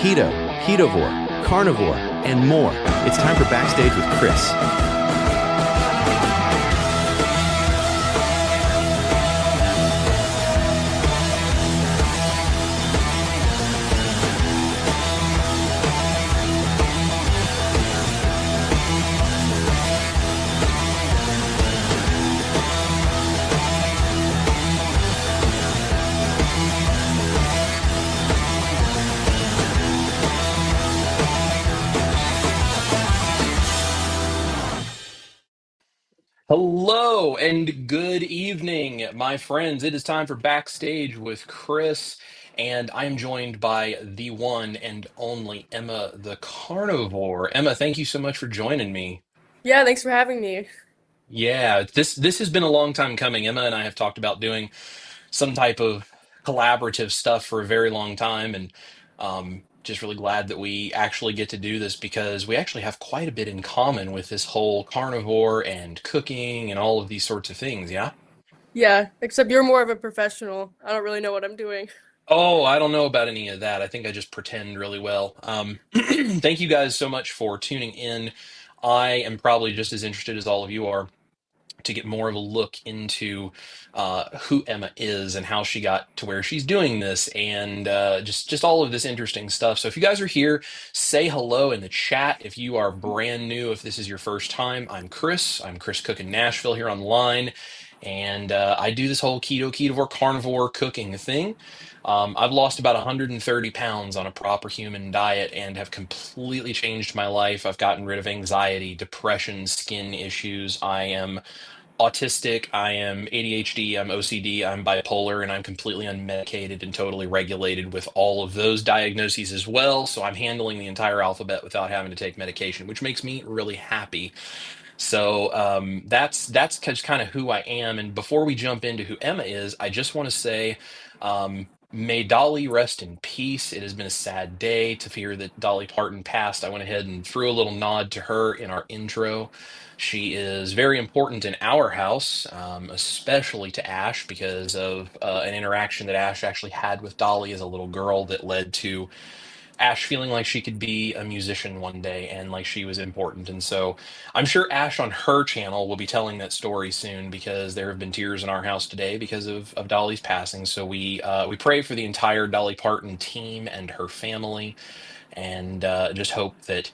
keto, ketovore, carnivore, and more. It's time for Backstage with Chris. Hello and good evening, my friends. It is time for Backstage with Chris, and I am joined by the one and only Emma the Carnivore. Emma, thank you so much for joining me. Yeah, thanks for having me. Yeah, this has been a long time coming. Emma and I have talked about doing some type of collaborative stuff for a very long time, and just really glad that we actually get to do this because we actually have quite a bit in common with this whole carnivore and cooking and all of these sorts of things. Yeah. Yeah, except you're more of a professional. I don't really know what I'm doing. Oh, I don't know about any of that. I think I just pretend really well. Thank you guys so much for tuning in. I am probably just as interested as all of you are to get more of a look into who Emma is and how she got to where she's doing this, and just all of this interesting stuff. So if you guys are here, say hello in the chat. If you are brand new, if this is your first time, I'm Chris. I'm Chris Cooking Nashville here online, and I do this whole ketovore, carnivore cooking thing. I've lost about 130 pounds on a proper human diet and have completely changed my life. I've gotten rid of anxiety, depression, skin issues. I am autistic, I am ADHD, I'm OCD, I'm bipolar, and I'm completely unmedicated and totally regulated with all of those diagnoses as well. So I'm handling the entire alphabet without having to take medication, which makes me really happy. So that's just kind of who I am. And before we jump into who Emma is, I just want to say, may Dolly rest in peace. It has been a sad day to hear that Dolly Parton passed. I went ahead and threw a little nod to her in our intro. She is very important in our house, especially to Ash, because of an interaction that Ash actually had with Dolly as a little girl that led to Ash feeling like she could be a musician one day and like she was important. And so I'm sure Ash on her channel will be telling that story soon because there have been tears in our house today because of Dolly's passing. So we pray for the entire Dolly Parton team and her family, and just hope that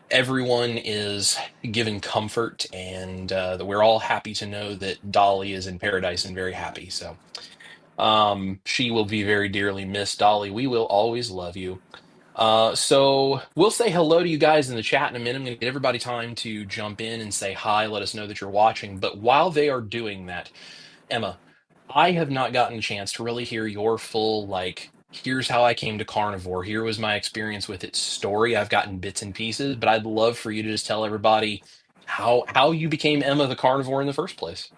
everyone is given comfort, and that we're all happy to know that Dolly is in paradise and very happy. So she will be very dearly missed. Dolly, we will always love you. So we'll say hello to you guys in the chat in a minute. I'm going to get everybody time to jump in and say hi, let us know that you're watching. But while they are doing that, Emma, I have not gotten a chance to really hear your full, like, here's how I came to carnivore. Here was my experience with its story. I've gotten bits and pieces, but I'd love for you to just tell everybody how you became Emma the carnivore in the first place.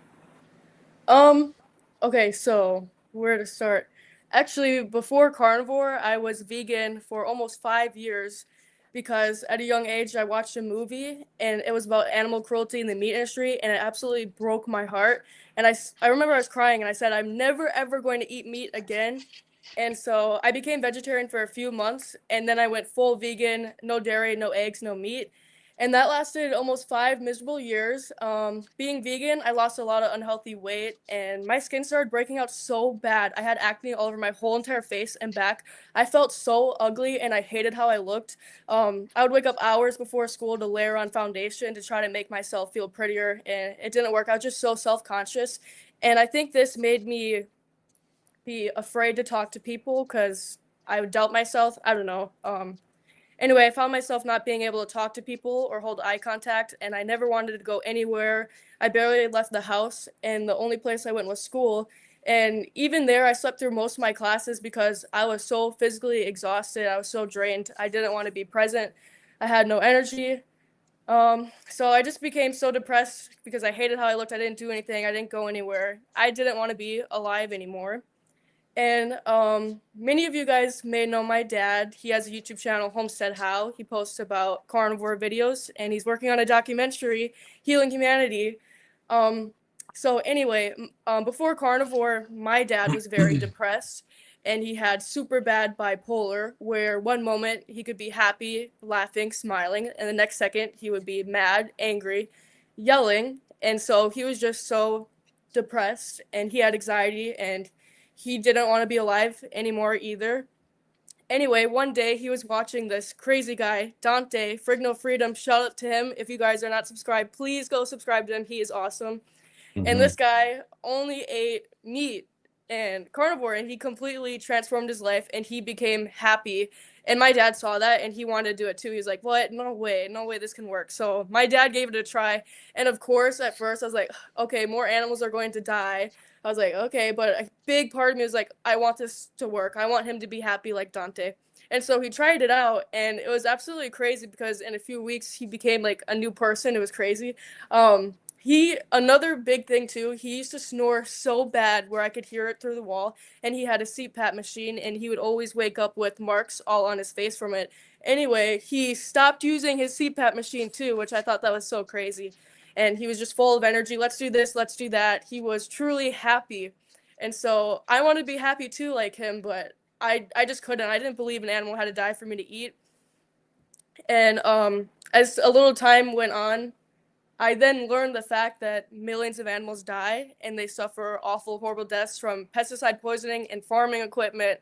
Um, okay, so where to start? Actually, before carnivore, I was vegan for almost 5 years because at a young age I watched a movie and it was about animal cruelty in the meat industry and it absolutely broke my heart. And I remember I was crying and I said, I'm never ever going to eat meat again. And so I became vegetarian for a few months and then I went full vegan, no dairy, no eggs, no meat. And that lasted almost 5 miserable years. Being vegan, I lost a lot of unhealthy weight, and my skin started breaking out so bad. I had acne all over my whole entire face and back. I felt so ugly, and I hated how I looked. I would wake up hours before school to layer on foundation to try to make myself feel prettier, and it didn't work. I was just so self-conscious, and I think this made me be afraid to talk to people because I would doubt myself. I don't know. Anyway, I found myself not being able to talk to people or hold eye contact, and I never wanted to go anywhere. I barely left the house, and the only place I went was school. And even there, I slept through most of my classes because I was so physically exhausted. I was so drained. I didn't want to be present. I had no energy. So I just became so depressed because I hated how I looked. I didn't do anything. I didn't go anywhere. I didn't want to be alive anymore. And many of you guys may know my dad. He has a YouTube channel, Homestead How. He posts about carnivore videos, and he's working on a documentary, Healing Humanity. Um, so anyway, before carnivore, my dad was very depressed, and he had super bad bipolar, where one moment he could be happy, laughing, smiling, and the next second he would be mad, angry, yelling. And so he was just so depressed, and he had anxiety, and he didn't want to be alive anymore either. Anyway, one day he was watching this crazy guy, Dante, Frig No Freedom. Shout out to him. If you guys are not subscribed, please go subscribe to him. He is awesome. And Hmm. this guy only ate meat and carnivore, and he completely transformed his life, and he became happy. And my dad saw that, and he wanted to do it too. He was like, what? No way this can work. So my dad gave it a try. And of course, at first I was like, okay, more animals are going to die. I was like, okay, but a big part of me was like, I want this to work. I want him to be happy like Dante. And so he tried it out, and it was absolutely crazy because in a few weeks he became like a new person. It was crazy. He another big thing too. He used to snore so bad where I could hear it through the wall, and he had a CPAP machine, and he would always wake up with marks all on his face from it. Anyway, he stopped using his CPAP machine too, which I thought that was so crazy. And he was just full of energy. Let's do this, let's do that. He was truly happy. And so I wanted to be happy too like him, but I just couldn't. I didn't believe an animal had to die for me to eat. And as a little time went on, I then learned the fact that millions of animals die and they suffer awful, horrible deaths from pesticide poisoning and farming equipment.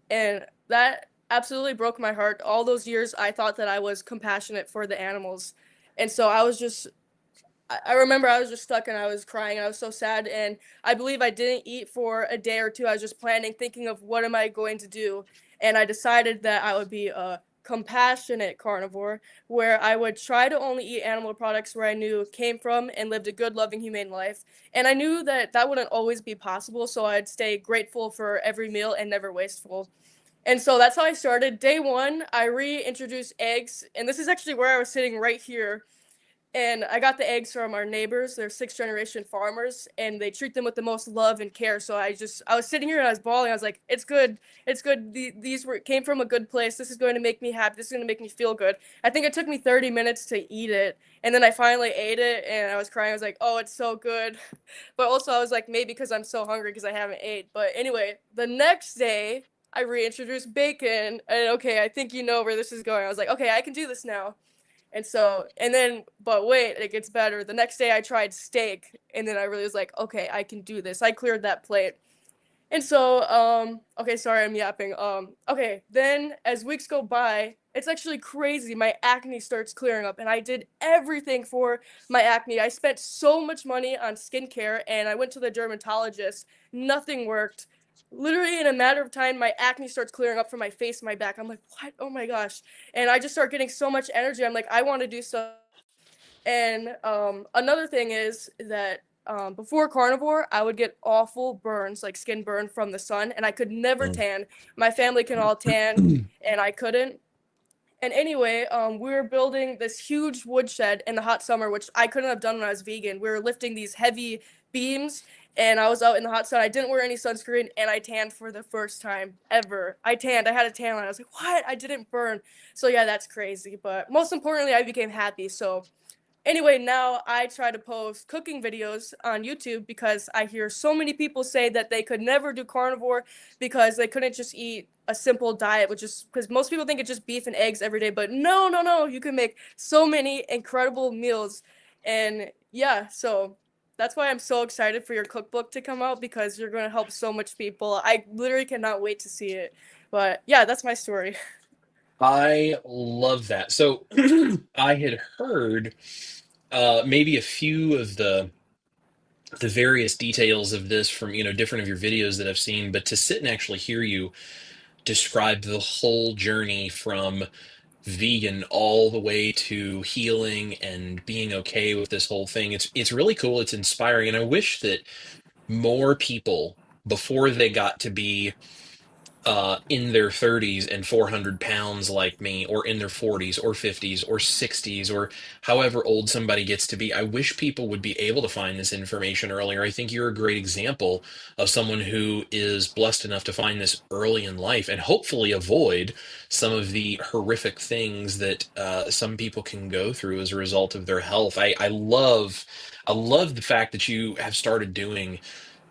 And that absolutely broke my heart. All those years, I thought that I was compassionate for the animals. And so I remember I was just stuck and I was crying. I was so sad. And I believe I didn't eat for a day or two. I was just planning, thinking of what am I going to do. And I decided that I would be a compassionate carnivore, where I would try to only eat animal products where I knew came from and lived a good, loving, humane life. And I knew that that wouldn't always be possible. So I'd stay grateful for every meal and never wasteful. And so that's how I started. Day one, I reintroduced eggs. And this is actually where I was sitting right here, and I got the eggs from our neighbors. They're sixth generation farmers, and they treat them with the most love and care. So I was sitting here and I was bawling. I was like, "It's good, it's good. These were came from a good place. This is going to make me happy. This is going to make me feel good." I think it took me 30 minutes to eat it, and then I finally ate it, and I was crying. I was like, "Oh, it's so good," but also I was like, maybe because I'm so hungry because I haven't ate. But anyway, the next day I reintroduced bacon, and okay, I think you know where this is going. I was like, "Okay, I can do this now." And so, and then, but wait, it gets better. The next day I tried steak, and then I really was like, okay, I can do this. I cleared that plate. And so, okay, sorry, I'm yapping. Okay, then as weeks go by, it's actually crazy. My acne starts clearing up, and I did everything for my acne. I spent so much money on skincare, and I went to the dermatologist. Nothing worked. Literally, in a matter of time, my acne starts clearing up from my face, my back. I'm like, what? Oh my gosh. And I just start getting so much energy. I'm like, I want to do so. And another thing is that before carnivore, I would get awful burns, like skin burn from the sun, and I could never tan. My family can all tan, and I couldn't. And anyway, we were building this huge woodshed in the hot summer, which I couldn't have done when I was vegan. We were lifting these heavy beams, and I was out in the hot sun. I didn't wear any sunscreen, and I tanned for the first time ever. I tanned. I had a tan line. I was like, what? I didn't burn. So yeah, that's crazy. But most importantly, I became happy. So anyway, now I try to post cooking videos on YouTube because I hear so many people say that they could never do carnivore because they couldn't just eat a simple diet, which is because most people think it's just beef and eggs every day. But no, no, no, you can make so many incredible meals. And yeah, so that's why I'm so excited for your cookbook to come out because you're going to help so much people. I literally cannot wait to see it. But yeah, that's my story. I love that. So I had heard maybe a few of the various details of this from different of your videos that I've seen, but to sit and actually hear you describe the whole journey from vegan all the way to healing and being okay with this whole thing, it's really cool. It's inspiring, and I wish that more people before they got to be in their 30s and 400 pounds like me, or in their 40s or 50s or 60s, or however old somebody gets to be. I wish people would be able to find this information earlier. I think you're a great example of someone who is blessed enough to find this early in life and hopefully avoid some of the horrific things that some people can go through as a result of their health. I love the fact that you have started doing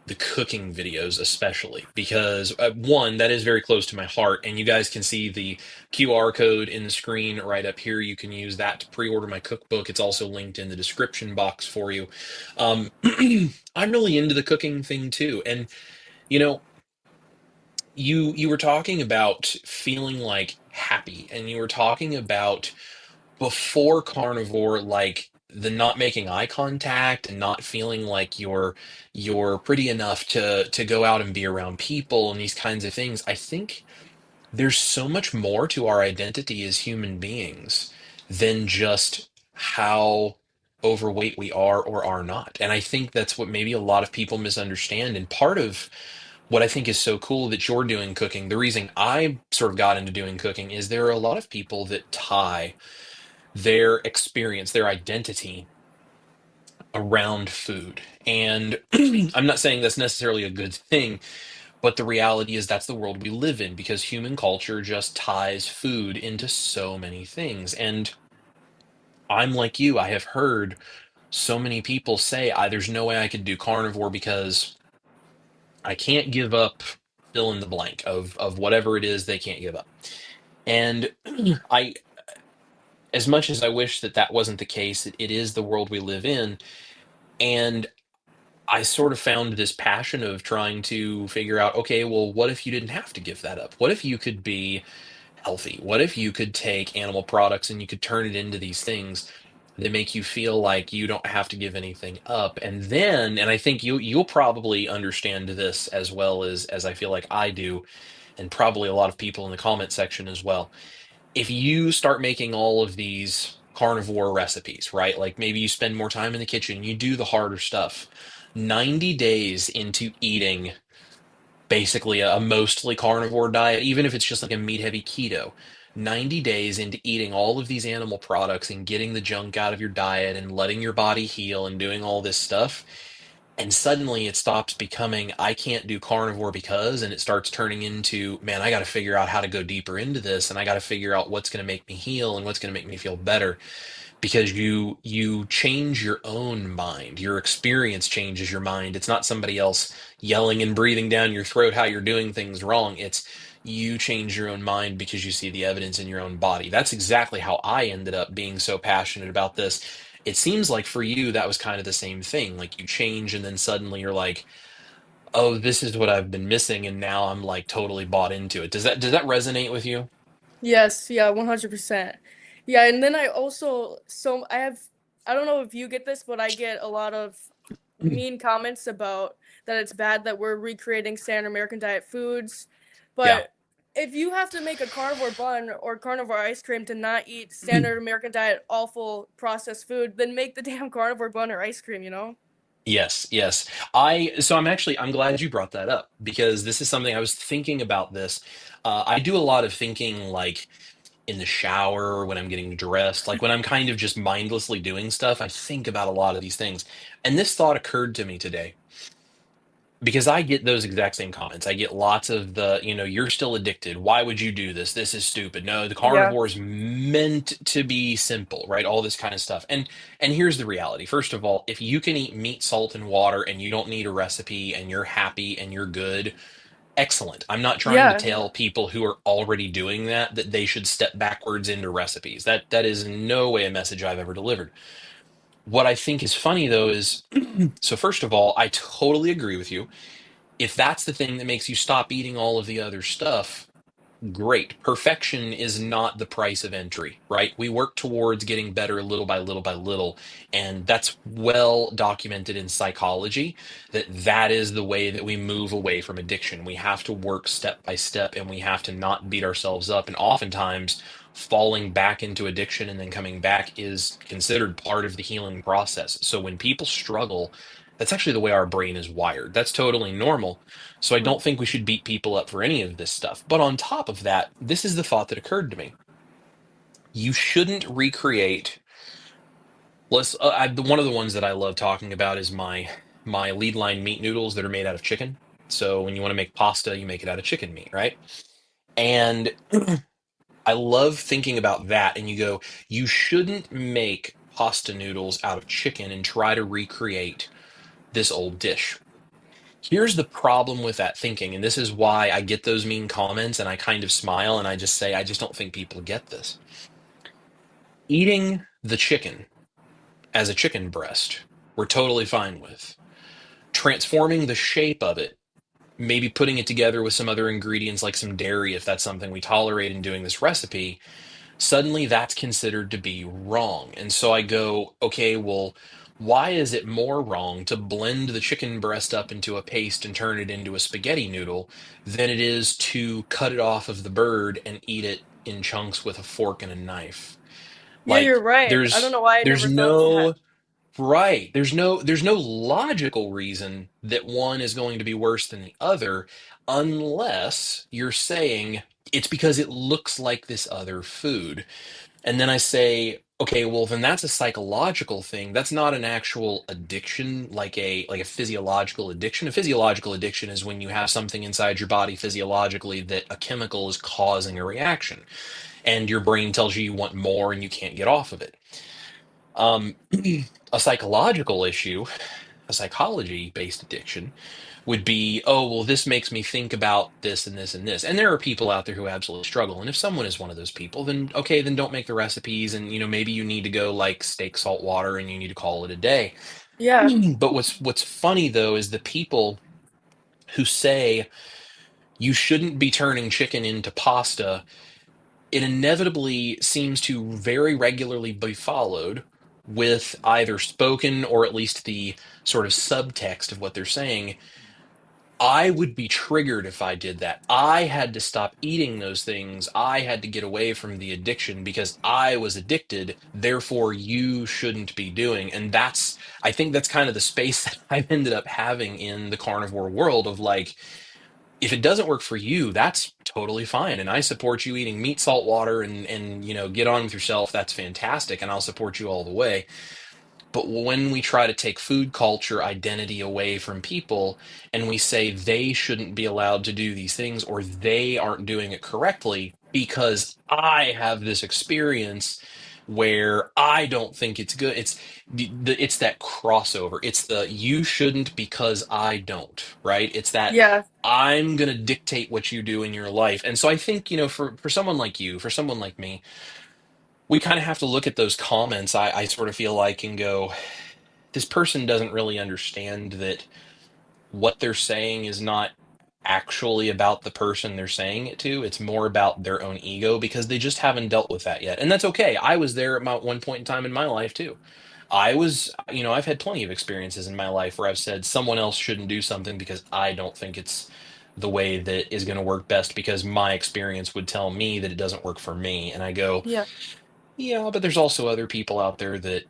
the cooking videos, especially because one, that is very close to my heart, and you guys can see the QR code in the screen right up here. You can use that to pre-order my cookbook. It's also linked in the description box for you. Um, I'm really into the cooking thing too, and you know, you were talking about feeling like happy, and you were talking about before carnivore, like the not making eye contact and not feeling like you're pretty enough to go out and be around people and these kinds of things. I think there's so much more to our identity as human beings than just how overweight we are or are not. And I think that's what maybe a lot of people misunderstand. And part of what I think is so cool that you're doing cooking, the reason I sort of got into doing cooking is there are a lot of people that tie their experience, their identity around food. And I'm not saying that's necessarily a good thing, but the reality is that's the world we live in because human culture just ties food into so many things. And I'm like you, I have heard so many people say, there's no way I could do carnivore because I can't give up fill in the blank of whatever it is they can't give up. And I, as much as I wish that that wasn't the case, it is the world we live in. And I sort of found this passion of trying to figure out, okay, well, what if you didn't have to give that up? What if you could be healthy? What if you could take animal products and you could turn it into these things that make you feel like you don't have to give anything up? And then, and I think you'll probably understand this as well as I feel like I do, and probably a lot of people in the comment section as well. If you start making all of these carnivore recipes, right? Like maybe you spend more time in the kitchen, you do the harder stuff. 90 days into eating basically a mostly carnivore diet, even if it's just like a meat heavy keto, 90 days into eating all of these animal products and getting the junk out of your diet and letting your body heal and doing all this stuff, and suddenly it stops becoming I can't do carnivore because, and it starts turning into, man, I got to figure out how to go deeper into this, and I got to figure out what's going to make me heal and what's going to make me feel better, because you change your own mind, your experience changes your mind. It's not somebody else yelling and breathing down your throat how you're doing things wrong. It's you change your own mind because you see the evidence in your own body. That's exactly how I ended up being so passionate about this. It seems like for you that was kind of the same thing, like you change and then suddenly you're like, oh, this is what I've been missing, and now I'm like totally bought into it. Does that resonate with you? Yes, yeah, 100%. Yeah, and then I also, so I have, I don't know if you get this, but I get a lot of mean comments about that it's bad that we're recreating standard American diet foods. Yeah. But if you have to make a carnivore bun or carnivore ice cream to not eat standard American diet awful processed food, then make the damn carnivore bun or ice cream, you know? Yes, yes. I'm glad you brought that up because this is something I was thinking about this. I do a lot of thinking like in the shower when I'm getting dressed, like when I'm kind of just mindlessly doing stuff, I think about a lot of these things. And this thought occurred to me today because I get those exact same comments. I get lots of you're still addicted. Why would you do this? This is stupid. No, the Yeah. carnivore is meant to be simple, right? All this kind of stuff. And here's the reality. First of all, if you can eat meat, salt, and water and you don't need a recipe and you're happy and you're good, excellent. I'm not trying to Yeah. tell people who are already doing that that they should step backwards into recipes. That is in no way a message I've ever delivered. What I think is funny though is so first of all, I totally agree with you. If that's the thing that makes you stop eating all of the other stuff, great. Perfection is not the price of entry, right? We work towards getting better little by little by little, and that's well documented in psychology that that is the way that we move away from addiction. We have to work step by step, and we have to not beat ourselves up. And oftentimes, falling back into addiction and then coming back is considered part of the healing process. So when people struggle, that's actually the way our brain is wired. That's totally normal. So I Mhm. don't think we should beat people up for any of this stuff. But on top of that, this is the thought that occurred to me. You shouldn't recreate. One of the ones that I love talking about is my lead line meat noodles that are made out of chicken. So when you want to make pasta, you make it out of chicken meat, right? And I love thinking about that. And you go, you shouldn't make pasta noodles out of chicken and try to recreate this old dish. Here's the problem with that thinking, and this is why I get those mean comments and I kind of smile and I just say, I just don't think people get this. Eating the chicken as a chicken breast, we're totally fine with. Transforming the shape of it, maybe putting it together with some other ingredients like some dairy, if that's something we tolerate in doing this recipe, suddenly that's considered to be wrong. And so I go, okay, well, why is it more wrong to blend the chicken breast up into a paste and turn it into a spaghetti noodle than it is to cut it off of the bird and eat it in chunks with a fork and a knife? Yeah, you're Like right. I don't there's know why I there's never thought of that. no right. There's no logical reason that one is going to be worse than the other unless you're saying it's because it looks like this other food. And then I say, okay, well then that's a psychological thing. That's not an actual addiction like a physiological addiction. A physiological addiction is when you have something inside your body physiologically that a chemical is causing a reaction and your brain tells you you want more and you can't get off of it. Um, a psychological issue, a psychology based addiction would be, oh, well, this makes me think about this and this and this. And there are people out there who absolutely struggle. And if someone is one of those people, then okay, then don't make the recipes. And, maybe you need to go like steak, salt, water, and you need to call it a day. Yeah. But what's funny though is the people who say you shouldn't be turning chicken into pasta, it inevitably seems to very regularly be followed with either spoken or at least the sort of subtext of what they're saying. I would be triggered if I did that. I had to stop eating those things. I had to get away from the addiction because I was addicted. Therefore, you shouldn't be doing. And I think that's kind of the space that I've ended up having in the carnivore world of like, if it doesn't work for you, that's totally fine. And I support you eating meat, salt, water, and get on with yourself. That's fantastic. And I'll support you all the way. But when we try to take food culture identity away from people and we say they shouldn't be allowed to do these things or they aren't doing it correctly because I have this experience where I don't think it's good. It's that crossover. It's the you shouldn't because I don't, right? It's that Yeah. I'm going to dictate what you do in your life. And so I think, for someone like you, for someone like me, we kind of have to look at those comments, I sort of feel like, and go, this person doesn't really understand that what they're saying is not actually about the person they're saying it to. It's more about their own ego because they just haven't dealt with that yet. And that's okay. I was there at one point in time in my life too. I've had plenty of experiences in my life where I've said someone else shouldn't do something because I don't think it's the way that is going to work best because my experience would tell me that it doesn't work for me. And I go, Yeah. yeah, but there's also other people out there that,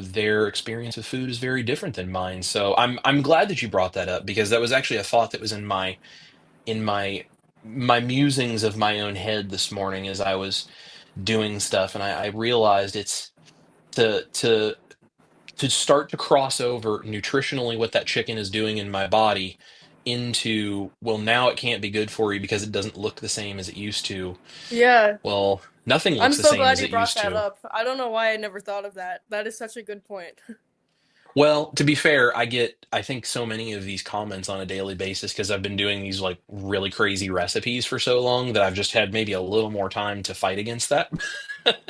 their experience with food is very different than mine. So I'm glad that you brought that up because that was actually a thought that was in my musings of my own head this morning as I was doing stuff, and I realized it's to to to start to cross over nutritionally what that chicken is doing in my body into, well, now it can't be good for you because it doesn't look the same as it used to. Yeah. Well, nothing I'm looks the so same glad as you it brought used that to. up. I don't know why I never thought of that. That is such a good point. Well, to be fair, I think so many of these comments on a daily basis because I've been doing these like really crazy recipes for so long that I've just had maybe a little more time to fight against that.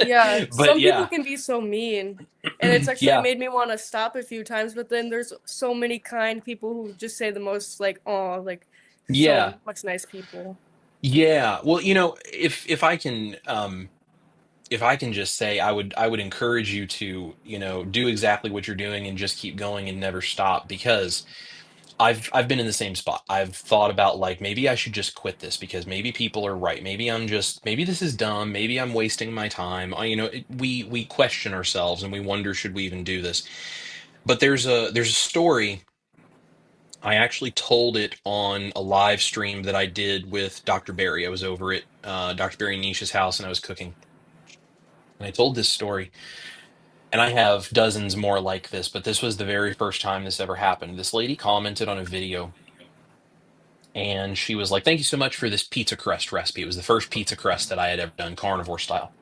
Yeah, But some people yeah, can be so mean, and it's actually yeah, made me want to stop a few times, but then there's so many kind people who just say the most like, oh, like yeah, so much nice people. yeah. Well, if I can just say I would encourage you to, do exactly what you're doing and just keep going and never stop because I've been in the same spot. I've thought about like maybe I should just quit this because maybe people are right. Maybe this is dumb. Maybe I'm wasting my time. We question ourselves and we wonder should we even do this. But there's a story. I actually told it on a live stream that I did with Dr. Barry. I was over at Dr. Barry Nish's house and I was cooking. And I told this story. And I have dozens more like this, but this was the very first time this ever happened. This lady commented on a video and she was like, "Thank you so much for this pizza crust recipe." It was the first pizza crust that I had ever done carnivore style.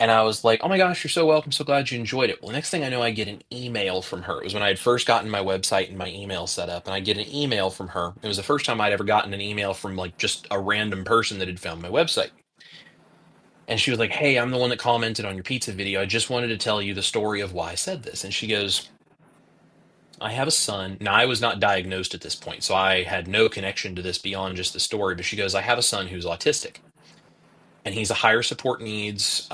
And I was like, oh my gosh, you're so welcome. So glad you enjoyed it. Well, next thing I know, I get an email from her. It was when I had first gotten my website and my email set up. And I get an email from her. It was the first time I'd ever gotten an email from like just a random person that had found my website. And she was like, hey, I'm the one that commented on your pizza video. I just wanted to tell you the story of why I said this. And she goes, I have a son. Now, I was not diagnosed at this point, so I had no connection to this beyond just the story. But she goes, I have a son who's autistic, and he's a higher support needs,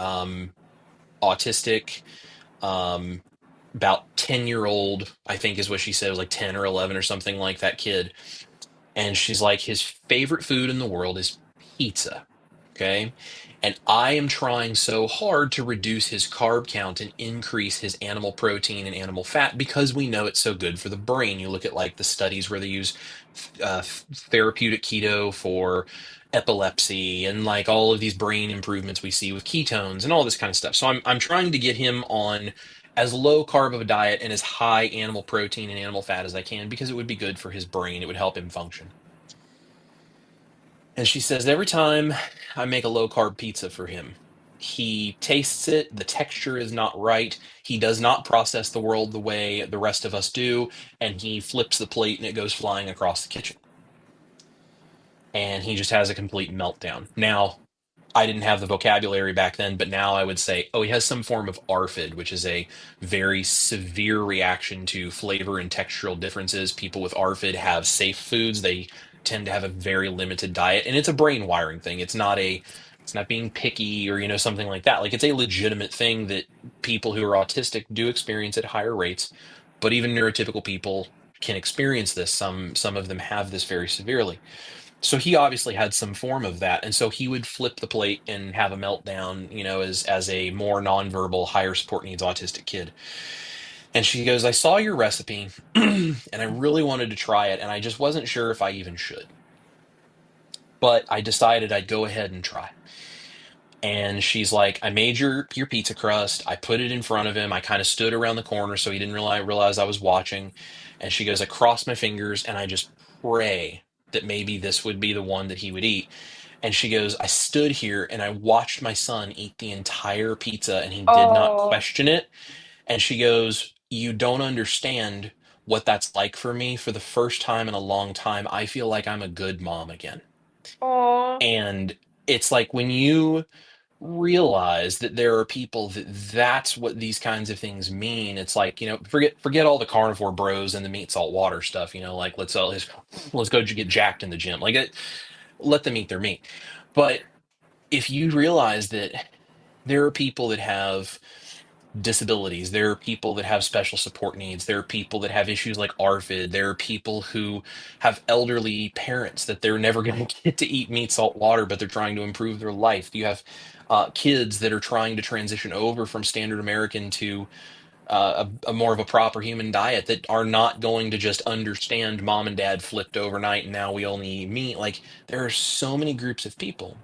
autistic, um, about 10-year-old, I think is what she said. It was like 10 or 11 or something like that kid. And she's like, his favorite food in the world is pizza. Okay. And I am trying so hard to reduce his carb count and increase his animal protein and animal fat because we know it's so good for the brain. You look at like the studies where they use therapeutic keto for epilepsy and like all of these brain improvements we see with ketones and all this kind of stuff. So I'm trying to get him on as low carb of a diet and as high animal protein and animal fat as I can because it would be good for his brain. It would help him function. And she says every time I make a low carb pizza for him, he tastes it, the texture is not right, he does not process the world the way the rest of us do, and he flips the plate and it goes flying across the kitchen. And he just has a complete meltdown. Now, I didn't have the vocabulary back then, but now I would say, oh, he has some form of ARFID, which is a very severe reaction to flavor and textural differences. People with ARFID have safe foods. They tend to have a very limited diet, and it's a brain wiring thing. It's not being picky or, something like that. Like it's a legitimate thing that people who are autistic do experience at higher rates, but even neurotypical people can experience this. Some of them have this very severely. So he obviously had some form of that, and so he would flip the plate and have a meltdown, as a more nonverbal, higher support needs autistic kid. And she goes, I saw your recipe and I really wanted to try it, and I just wasn't sure if I even should. But I decided I'd go ahead and try. And she's like, I made your pizza crust. I put it in front of him. I kind of stood around the corner so he didn't realize I was watching. And she goes, I cross my fingers and I just pray that maybe this would be the one that he would eat. And she goes, I stood here and I watched my son eat the entire pizza and he did not Oh, question it. And she goes, you don't understand what that's like for me. For the first time in a long time, I feel like I'm a good mom again. oh, And it's like when you realize that there are people that's what these kinds of things mean. It's like, forget all the carnivore bros and the meat salt water stuff, like let's go get jacked in the gym. Like let them eat their meat. But if you realize that there are people that have disabilities, there are people that have special support needs, there are people that have issues like ARFID, there are people who have elderly parents that they're never going to get to eat meat, salt, water, but they're trying to improve their life. You have kids that are trying to transition over from standard American to a more of a proper human diet that are not going to just understand mom and dad flipped overnight and now we only eat meat. Like there are so many groups of people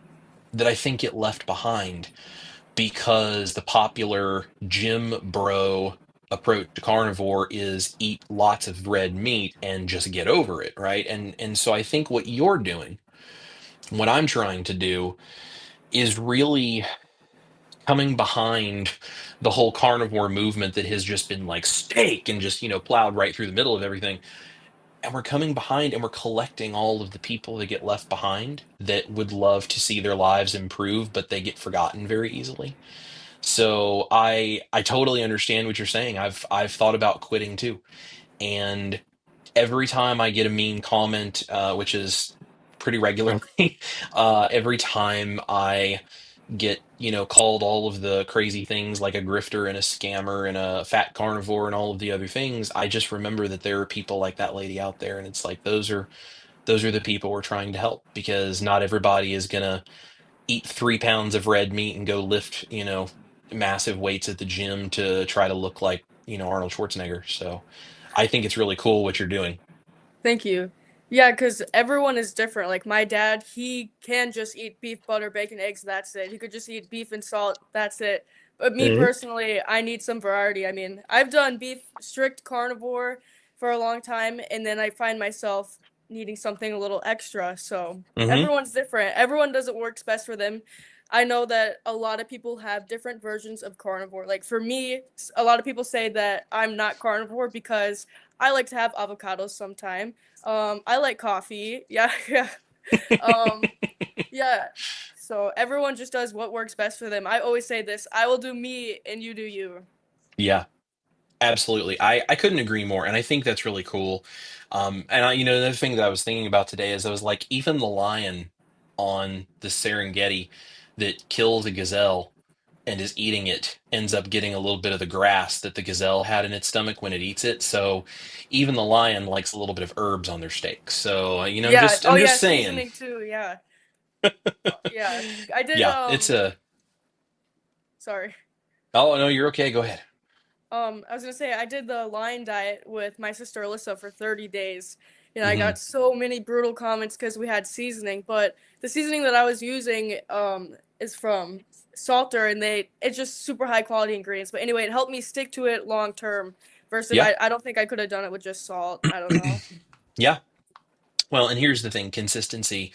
that I think get left behind because the popular gym bro approach to carnivore is eat lots of red meat and just get over it, right? And so I think what you're doing, what I'm trying to do is really coming behind the whole carnivore movement that has just been like steak and just, plowed right through the middle of everything. And we're coming behind and we're collecting all of the people that get left behind that would love to see their lives improve, but they get forgotten very easily. So I totally understand what you're saying. I've thought about quitting too. And every time I get a mean comment, which is pretty regularly, every time I get, called all of the crazy things like a grifter and a scammer and a fat carnivore and all of the other things, I just remember that there are people like that lady out there. And it's like those are the people we're trying to help because not everybody is gonna eat 3 pounds of red meat and go lift, massive weights at the gym to try to look like, Arnold Schwarzenegger. So I think it's really cool what you're doing. thank you. Yeah, because everyone is different. Like my dad, he can just eat beef, butter, bacon, eggs, that's it. He could just eat beef and salt, that's it. But me Mhm. personally, I need some variety. I mean, I've done beef strict carnivore for a long time, and then I find myself needing something a little extra. So Mhm. everyone's different. Everyone does what works best for them. I know that a lot of people have different versions of carnivore. Like for me, a lot of people say that I'm not carnivore because I like to have avocados sometime. I like coffee. Yeah, yeah. Um, yeah. So everyone just does what works best for them. I always say this: I will do me, and you do you. Yeah, absolutely. I couldn't agree more, and I think that's really cool. And another thing that I was thinking about today is I was like, even the lion on the Serengeti that kills a gazelle and is eating it ends up getting a little bit of the grass that the gazelle had in its stomach when it eats it. So even the lion likes a little bit of herbs on their steak. So Yeah. Oh I'm yeah, just saying, seasoning too. Yeah. Yeah. I did. yeah, it's a. Sorry. Oh no, you're okay. Go ahead. I was gonna say I did the lion diet with my sister Alyssa for 30 days. You know, I Hmm. got so many brutal comments because we had seasoning, but the seasoning that I was using is from Salter, and it's just super high quality ingredients. But anyway, it helped me stick to it long term. Versus, Yeah. I don't think I could have done it with just salt. I don't know. Yeah. Well, and here's the thing: consistency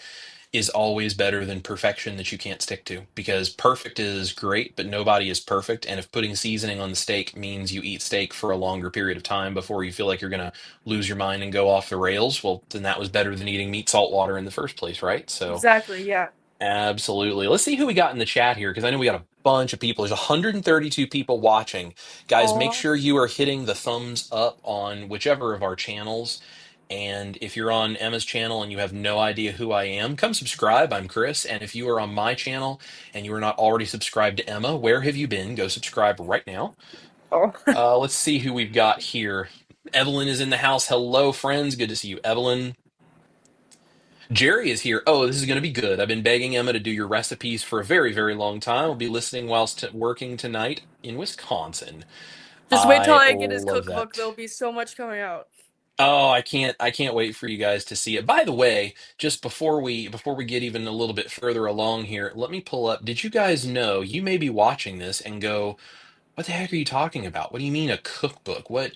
is always better than perfection that you can't stick to, because perfect is great, but nobody is perfect. And if putting seasoning on the steak means you eat steak for a longer period of time before you feel like you're going to lose your mind and go off the rails, well, then that was better than eating meat, salt, water in the first place, right? So, Exactly. Yeah. absolutely. Let's see who we got in the chat here, because I know we got a bunch of people. There's 132 people watching. Guys, make Oh. sure you are hitting the thumbs up on whichever of our channels. And if you're on Emma's channel and you have no idea who I am, come subscribe. I'm Chris. And if you are on my channel and you are not already subscribed to Emma, where have you been? Go subscribe right now. Oh. Let's see who we've got here. Evelyn is in the house. Hello, friends. Good to see you, Evelyn. Jerry is here. Oh, this is going to be good. I've been begging Emma to do your recipes for a very, very long time. I'll be listening whilst working tonight in Wisconsin. Just wait till I I get his love cookbook. that. There'll be so much coming out. Oh, I can't wait for you guys to see it. By the way, just before we get even a little bit further along here, let me pull up. Did you guys know, you may be watching this and go, what the heck are you talking about? What do you mean a cookbook? What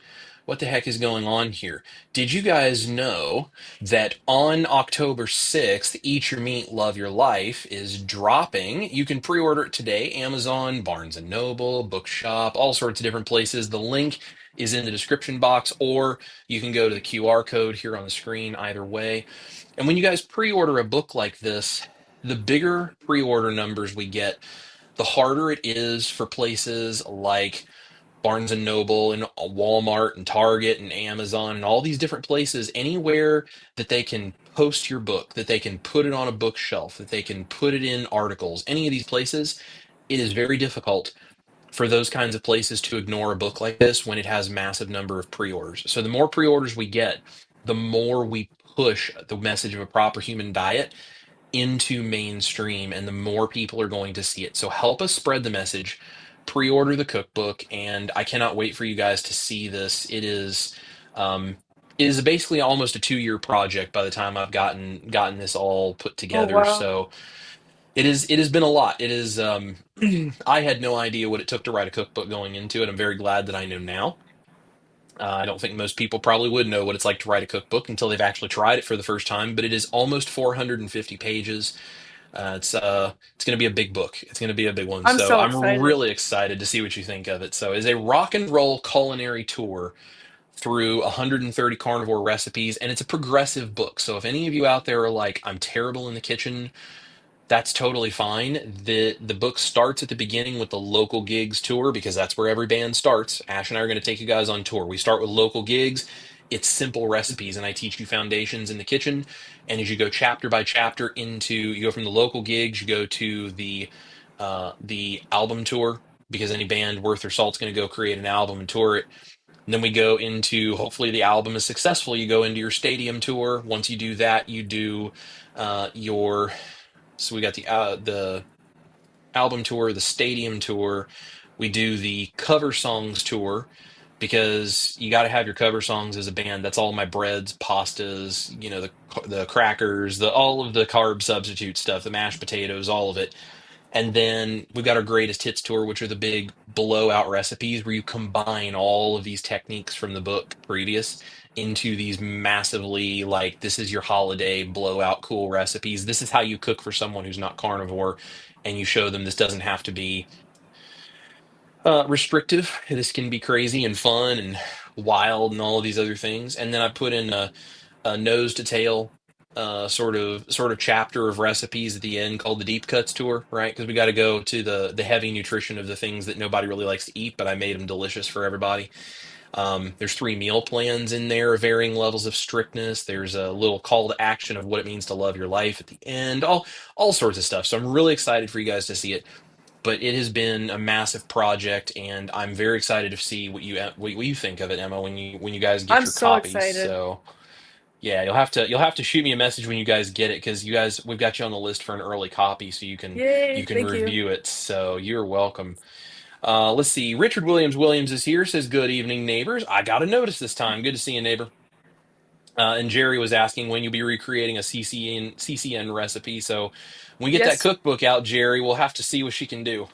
the heck is going on here? Did you guys know that on October 6th, Eat Your Meat, Love Your Life is dropping? You can pre-order it today, Amazon, Barnes and Noble, Bookshop, all sorts of different places. The link is in the description box, or you can go to the QR code here on the screen, either way. And when you guys pre-order a book like this, the bigger pre-order numbers we get, the harder it is for places like Barnes and Noble and Walmart and Target and Amazon and all these different places, anywhere that they can post your book, that they can put it on a bookshelf, that they can put it in articles, any of these places, it is very difficult for those kinds of places to ignore a book like this when it has massive number of pre-orders. So the more pre-orders we get, the more we push the message of a proper human diet into mainstream, and the more people are going to see it. So help us spread the message. Pre-order the cookbook, and I cannot wait for you guys to see this. Um, it is basically almost a 2-year project by the time I've gotten this all put Oh together. wow. So it has been a lot. It is I had no idea what it took to write a cookbook going into it. I'm very glad that I know now. I don't think most people probably would know what it's like to write a cookbook until they've actually tried it for the first time, but it is almost 450 pages. It's going to be a big book. It's going to be a big one. I'm So so I'm excited. really excited to see what you think of it. So it's a rock and roll culinary tour through 130 carnivore recipes, and it's a progressive book. So if any of you out there are like, I'm terrible in the kitchen, that's totally fine. The book starts at the beginning with the local gigs tour, because that's where every band starts. Ash and I are going to take you guys on tour. We start with local gigs. It's simple recipes, and I teach you foundations in the kitchen. And as you go chapter by chapter into, you go from the local gigs, you go to the album tour, because any band worth their salt's going to go create an album and tour it. And then we go into, hopefully the album is successful. You go into your stadium tour. Once you do that, you do your, so we got the album tour, the stadium tour. We do the cover songs tour, because you got to have your cover songs as a band. That's all my breads, pastas, the crackers, the all of the carb substitute stuff, the mashed potatoes, all of it. And then we've got our greatest hits tour, which are the big blowout recipes where you combine all of these techniques from the book previous into these massively, like, this is your holiday blowout cool recipes. This is how you cook for someone who's not carnivore and you show them this doesn't have to be restrictive. This can be crazy and fun and wild and all of these other things. And then I put in a nose to tail sort of chapter of recipes at the end called the deep cuts tour, right? Because we got to go to the heavy nutrition of the things that nobody really likes to eat, but I made them delicious for everybody. There's three meal plans in there, varying levels of strictness. There's a little call to action of what it means to love your life at the end, all sorts of stuff. So I'm really excited for you guys to see it. But it has been a massive project, and I'm very excited to see what you think of it, Emma, when you guys get I'm your so copies. excited. So yeah, you'll have to shoot me a message when you guys get it because you guys we've got you on the list for an early copy so you Yay, can thank you. review it. So you're welcome. Let's see. Richard Williams is here. Says good evening, neighbors. I got a notice this time. Good to see you, neighbor. And Jerry was asking when you'll be recreating a CCN recipe. So when we get that Yes. cookbook out, Jerry, we'll have to see what she can do.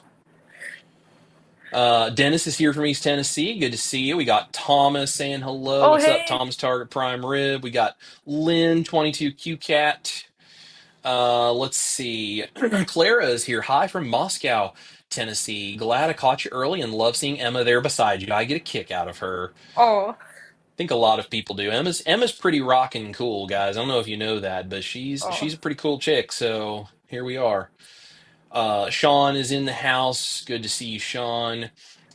Dennis is here from East Tennessee. Good to see you. We got Thomas saying hello. Oh, What's up, hey. Thomas Target Prime Rib? We got Lynn 22 Cat. Let's see. Clara is here. Hi from Moscow, Tennessee. Glad I caught you early and love seeing Emma there beside you. I get a kick out of her. Oh, I think a lot of people do. Emma's pretty rockin' cool, guys. I don't know if you know that, but she's oh. a pretty cool chick. So here we are. Sean is in the house. Good to see you, Sean.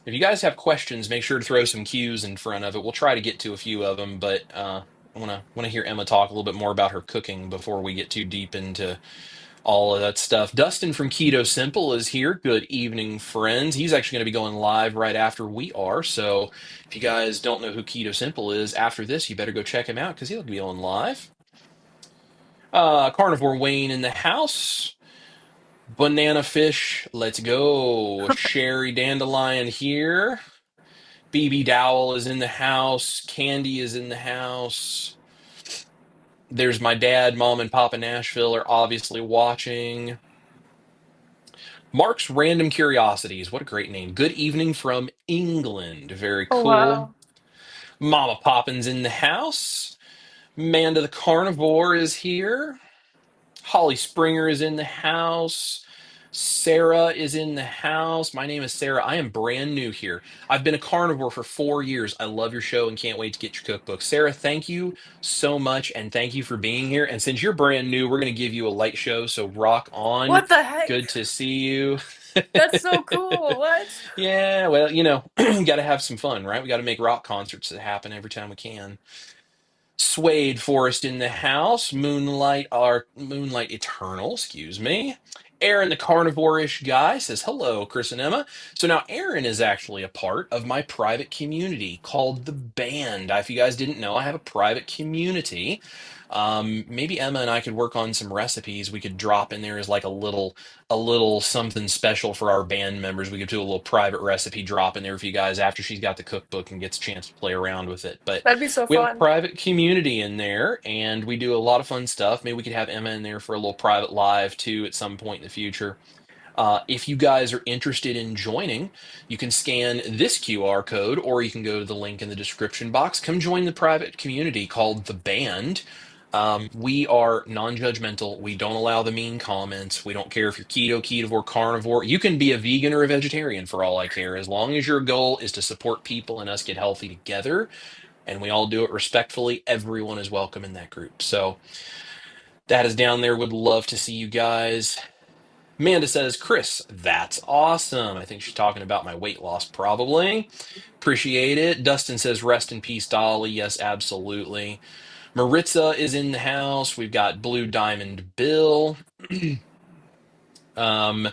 If you guys have questions, make sure to throw some cues in front of it. We'll try to get to a few of them, but I want to hear Emma talk a little bit more about her cooking before we get too deep into all of that stuff. Dustin from Keto Simple is here. Good evening, friends. He's actually going to be going live right after we are. So if you guys don't know who Keto Simple is, after this, you better go check him out because he'll be on live. Carnivore Wayne in the house. Banana Fish, let's go. Sherry Dandelion here. BB Dowell is in the house. Candy is in the house. There's my dad, mom, and Papa Nashville are obviously watching. Mark's Random Curiosities. What a great name. Good evening from England. Very Oh, cool. wow. Mama Poppins in the house. Manda the Carnivore is here. Holly Springer is in the house. Sarah is in the house. My name is Sarah. I am brand new here. I've been a carnivore for 4 years. I love your show and can't wait to get your cookbook. Sarah, thank you so much and thank you for being here. And since you're brand new, we're going to give you a light show. So rock on. What the heck? Good to see you. That's so cool. What? Yeah, well, you got to have some fun, right? We got to make rock concerts that happen every time we can. Suede Forest in the house. Moonlight Eternal, excuse me. Aaron, the carnivore-ish guy, says hello, Chris and Emma. So now Aaron is actually a part of my private community called the Band. If you guys didn't know, I have a private community. Maybe Emma and I could work on some recipes. We could drop in there as like a little something special for our band members. We could do a little private recipe drop in there for you guys after she's got the cookbook and gets a chance to play around with it. But That'd be so we have a fun. private community in there and we do a lot of fun stuff. Maybe we could have Emma in there for a little private live too at some point in the future. If you guys are interested in joining, you can scan this QR code or you can go to the link in the description box. Come join the private community called The Band. We are non-judgmental. We don't allow the mean comments. We don't care if you're keto, ketovore, carnivore. You can be a vegan or a vegetarian for all I care. As long as your goal is to support people and us get healthy together, and we all do it respectfully, everyone is welcome in that group. So that is down there. Would love to see you guys. Amanda says, Chris, that's awesome. I think she's talking about my weight loss, probably. Appreciate it. Dustin says, rest in peace, Dolly. Yes, absolutely. Maritza is in the house. We've got Blue Diamond Bill. Um,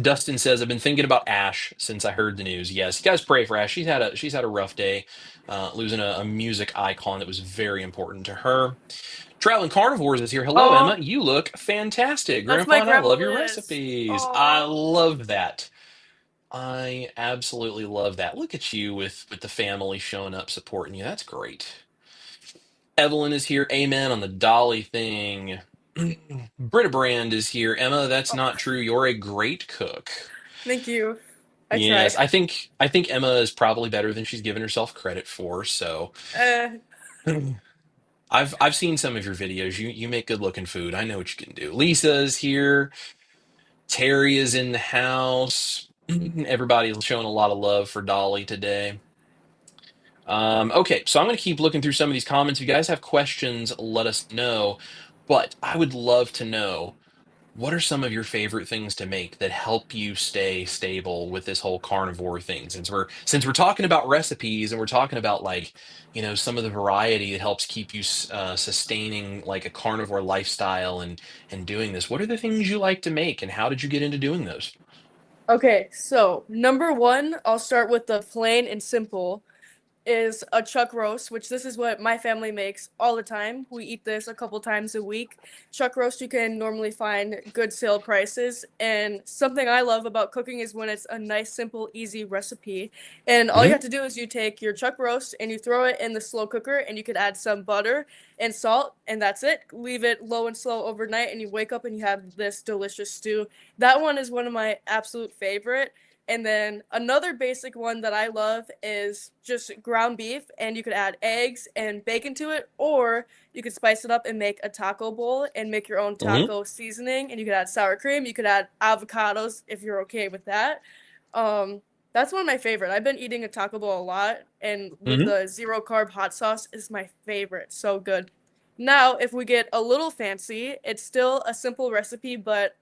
Dustin says, I've been thinking about Ash since I heard the news. Yes, you guys pray for Ash. She's had a rough day, losing a music icon that was very important to her. Traveling Carnivores is here. Hello, Oh, Emma. You look fantastic. that's Grandpa my and I grandma love your Liz. recipes. I Oh, love that. I absolutely love that. Look at you with the family showing up supporting you. That's great. Evelyn is here. Amen on the Dolly thing. Britta Brand is here. Emma, that's oh, not true. You're a great cook. thank you. I Yes, tried. I think Emma is probably better than she's given herself credit for. So Uh, I've seen some of your videos. You make good looking food. I know what you can do. Lisa's here. Terry is in the house. Everybody's showing a lot of love for Dolly today. Okay, so I'm going to keep looking through some of these comments. If you guys have questions, let us know. But I would love to know, what are some of your favorite things to make that help you stay stable with this whole carnivore thing? Since we're talking about recipes and we're talking about like, some of the variety that helps keep you sustaining like a carnivore lifestyle and doing this. What are the things you like to make, and how did you get into doing those? Okay, so number one, I'll start with the plain and simple. Is a chuck roast, which this is what my family makes all the time. We eat this a couple times a week. Chuck roast, you can normally find good sale prices. And something I love about cooking is when it's a nice, simple, easy recipe. And all you Hmm. have to do is you take your chuck roast and you throw it in the slow cooker, and you could add some butter and salt, and that's it. Leave it low and slow overnight, and you wake up and you have this delicious stew. That one is one of my absolute favorite. And then another basic one that I love is just ground beef, and you could add eggs and bacon to it, or you could spice it up and make a taco bowl and make your own Hmm. taco seasoning. And you could add sour cream, you could add avocados if you're okay with that. Um, that's one of my favorite. I've been eating a taco bowl a lot, and with Hmm. the zero carb hot sauce is my favorite. So good. Now, if we get a little fancy, it's still a simple recipe, but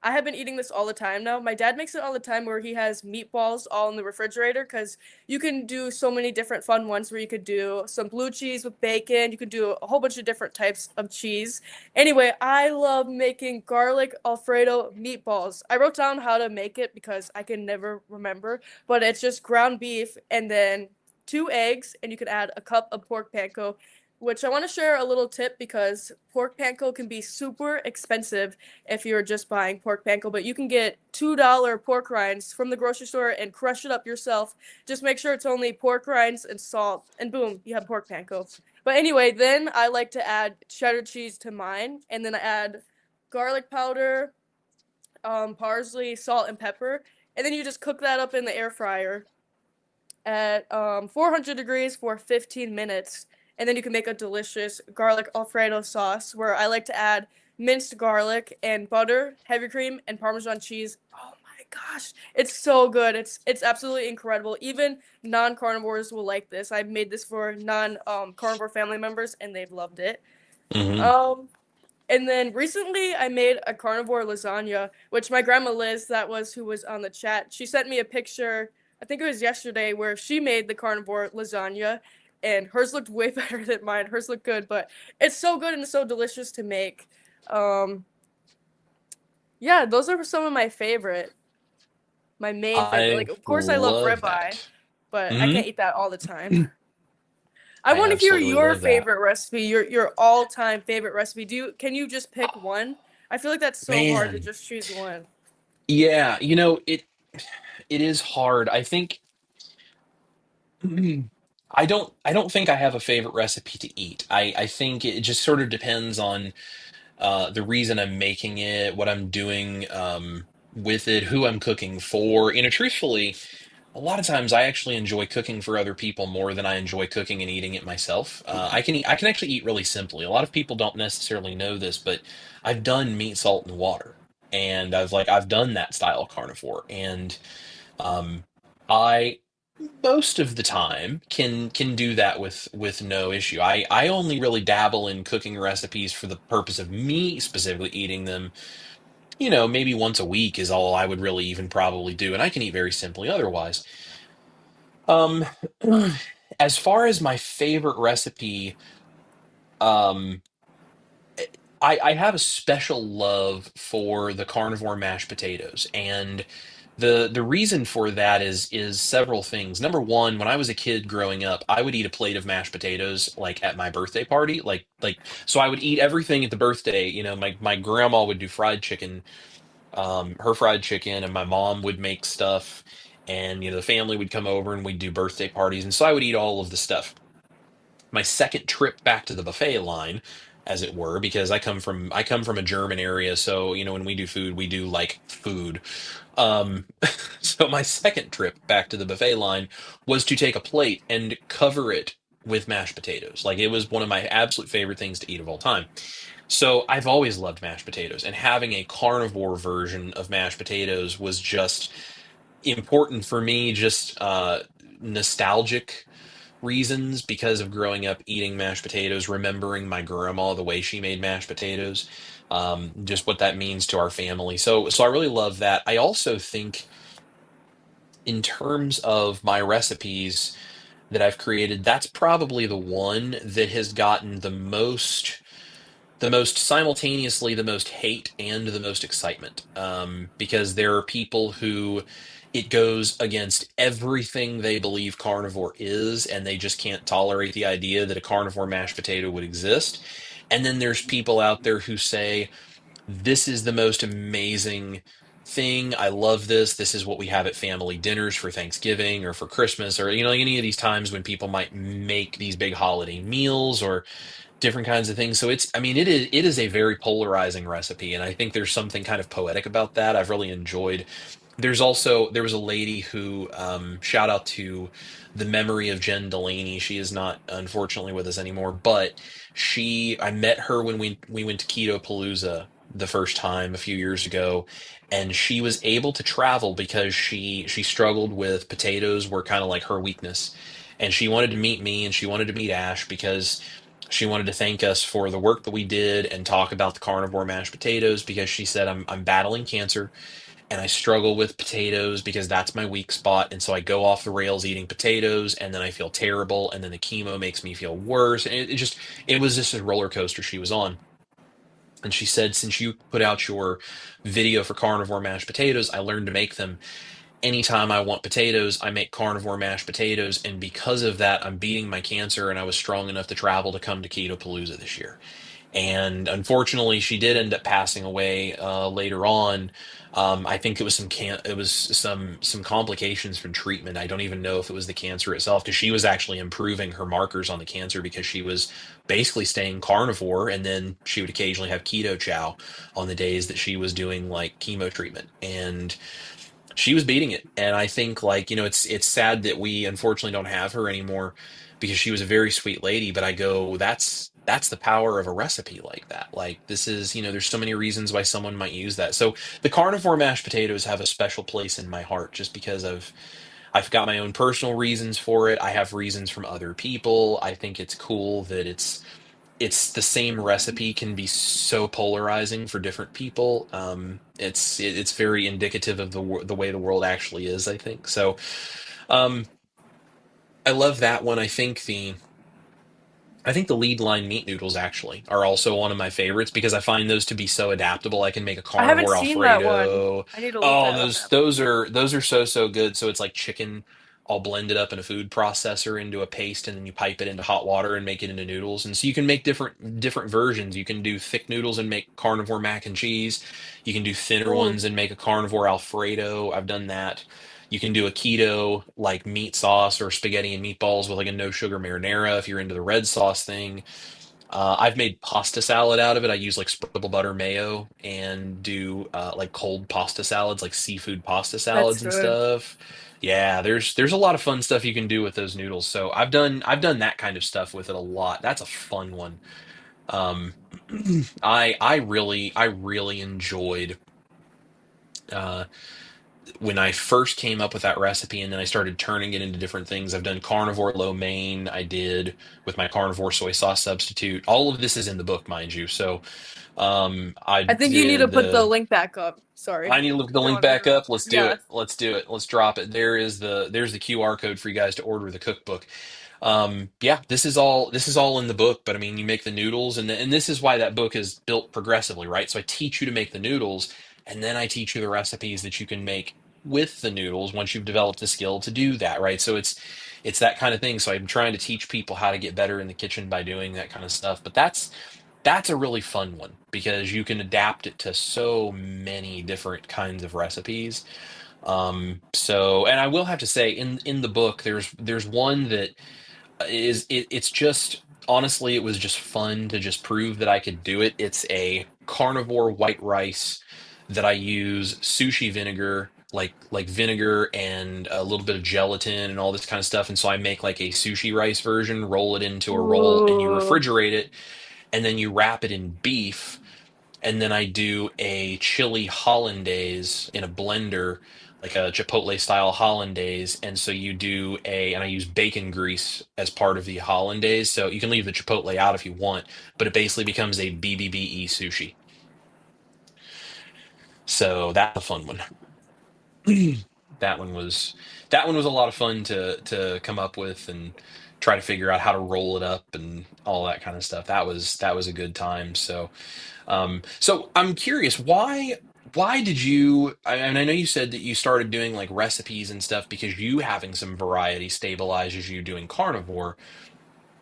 I have been eating this all the time now. My dad makes it all the time where he has meatballs all in the refrigerator because you can do so many different fun ones where you could do some blue cheese with bacon. You could do a whole bunch of different types of cheese. Anyway, I love making garlic Alfredo meatballs. I wrote down how to make it because I can never remember, but it's just ground beef and then two eggs, and you could add a cup of pork panko, which I want to share a little tip because pork panko can be super expensive if you're just buying pork panko, but you can get $2 pork rinds from the grocery store and crush it up yourself. Just make sure it's only pork rinds and salt, and boom, you have pork panko. But anyway, then I like to add cheddar cheese to mine, and then I add garlic powder, parsley, salt, and pepper, and then you just cook that up in the air fryer at 400 degrees for 15 minutes. And then you can make a delicious garlic Alfredo sauce where I like to add minced garlic and butter, heavy cream, and Parmesan cheese. Oh my gosh, it's so good. It's absolutely incredible. Even non-carnivores will like this. I've made this for non carnivore family members and they've loved it. Hmm. Um and then recently I made a carnivore lasagna, which my grandma Liz, that was who was on the chat, she sent me a picture, I think it was yesterday, where she made the carnivore lasagna, and hers looked way better than mine. Hers looked good, but it's so good and so delicious to make. Um, yeah, those are some of my main favorite. I Like, of course, I love love ribeye, that. but I Hmm. can't eat that all the time. I I want to hear absolutely your love that. favorite recipe, your all-time favorite recipe. Can you just pick one? I feel like that's so hard to Man, just choose one. yeah, it is hard. I think I don't think I have a favorite recipe to eat. I think it just sort of depends on the reason I'm making it, what I'm doing with it, who I'm cooking for. Truthfully, a lot of times I actually enjoy cooking for other people more than I enjoy cooking and eating it myself. I can actually eat really simply. A lot of people don't necessarily know this, but I've done meat, salt, and water, and I've done that style carnivore, and um, I most of the time can do that with no issue. I only really dabble in cooking recipes for the purpose of me specifically eating them. Maybe once a week is all I would really even probably do, and I can eat very simply otherwise. Um, as far as my favorite recipe, um, I have a special love for the carnivore mashed potatoes, and the reason for that is several things. Number one, when I was a kid growing up, I would eat a plate of mashed potatoes like at my birthday party, so I would eat everything at the birthday. My grandma would do fried chicken, her fried chicken, and my mom would make stuff, and the family would come over and we'd do birthday parties, and so I would eat all of the stuff. My second trip back to the buffet line, as it were, because I come from a German area, so when we do food, we do like food. Um, so my second trip back to the buffet line was to take a plate and cover it with mashed potatoes. Like, it was one of my absolute favorite things to eat of all time. So I've always loved mashed potatoes, and having a carnivore version of mashed potatoes was just important for me, just nostalgic reasons because of growing up eating mashed potatoes, remembering my grandma, the way she made mashed potatoes, just what that means to our family. So I really love that. I also think in terms of my recipes that I've created, that's probably the one that has gotten the most simultaneously the most hate and the most excitement, because there are people who it goes against everything they believe carnivore is, and they just can't tolerate the idea that a carnivore mashed potato would exist. And then there's people out there who say this is the most amazing thing. I love this. This is what we have at family dinners for Thanksgiving or for Christmas, or any of these times when people might make these big holiday meals or different kinds of things. So I mean, it is a very polarizing recipe, and I think there's something kind of poetic about that. I've really enjoyed. There was a lady who, shout out to the memory of Jen Delaney. She is not unfortunately with us anymore, but I met her when we went to Keto Palooza the first time a few years ago, and she was able to travel because she struggled with potatoes were kind of like her weakness, and she wanted to meet me and she wanted to meet Ash because she wanted to thank us for the work that we did and talk about the carnivore mashed potatoes because she said I'm battling cancer and I struggle with potatoes because that's my weak spot. And so I go off the rails eating potatoes and then I feel terrible. And then the chemo makes me feel worse. And it was just a roller coaster she was on. And she said, since you put out your video for carnivore mashed potatoes, I learned to make them. Anytime I want potatoes, I make carnivore mashed potatoes. And because of that, I'm beating my cancer. And I was strong enough to travel to come to Keto Palooza this year. And unfortunately, she did end up passing away later on. I think it was some complications from treatment. I don't even know if it was the cancer itself because she was actually improving her markers on the cancer because she was basically staying carnivore, and then she would occasionally have keto chow on the days that she was doing like chemo treatment, and she was beating it. And I think, like, it's sad that we unfortunately don't have her anymore because she was a very sweet lady. But I go, that's the power of a recipe like that. Like, this is, there's so many reasons why someone might use that. So the carnivore mashed potatoes have a special place in my heart just because I've got my own personal reasons for it. I have reasons from other people. I think it's cool that it's the same recipe can be so polarizing for different people. It's very indicative of the way the world actually is, I think. So, um, I love that one. I think the lead line meat noodles actually are also one of my favorites because I find those to be so adaptable. I can make a I haven't carnivore seen that one. Alfredo. I need to look Oh, that up. those are so good. So it's like chicken all blended up in a food processor into a paste, and then you pipe it into hot water and make it into noodles. And so you can make different versions. You can do thick noodles and make carnivore mac and cheese. You can do thinner Oh, ones and make a carnivore Alfredo. I've done that. You can do a keto like meat sauce or spaghetti and meatballs with like a no sugar marinara if you're into the red sauce thing. I've made pasta salad out of it. I use like sprinkle butter mayo and do like cold pasta salads, like seafood pasta that's salads and good. stuff. Yeah, there's a lot of fun stuff you can do with those noodles. So I've done that kind of stuff with it a lot. That's a fun one. Um, I really enjoyed uh, when I first came up with that recipe, and then I started turning it into different things. I've done carnivore lo mein. I did with my carnivore soy sauce substitute. All of this is in the book, mind you. So I I think you need to did put the the. link back up. Sorry. I need to look the Don't link want to back up. interrupt. Let's do Yeah. it. Let's do it. Let's drop it. There's the QR code for you guys to order the cookbook. Yeah, this is all in the book, but I mean, you make the noodles, and this is why that book is built progressively, right? So I teach you to make the noodles, and then I teach you the recipes that you can make with the noodles once you've developed the skill to do that, right? So it's that kind of thing. So I'm trying to teach people how to get better in the kitchen by doing that kind of stuff. But that's a really fun one because you can adapt it to so many different kinds of recipes. And I will have to say, in the book, there's one that it's just, honestly, it was just fun to just prove that I could do it. It's a carnivore white rice that I use sushi vinegar, like vinegar and a little bit of gelatin and all this kind of stuff. And so I make like a sushi rice version, roll it into a roll, and you Ooh, refrigerate it. and then you wrap it in beef, and then I do a chili hollandaise in a blender, like a chipotle style hollandaise. And so you do and I use bacon grease as part of the hollandaise. So you can leave the chipotle out if you want, but it basically becomes a BBBE sushi. So that's a fun one. That one was that one was a lot of fun to come up with and try to figure out how to roll it up and all that kind of stuff. That was a good time. So I'm curious, why did you? And I know you said that you started doing like recipes and stuff because you having some variety stabilizes you doing carnivore.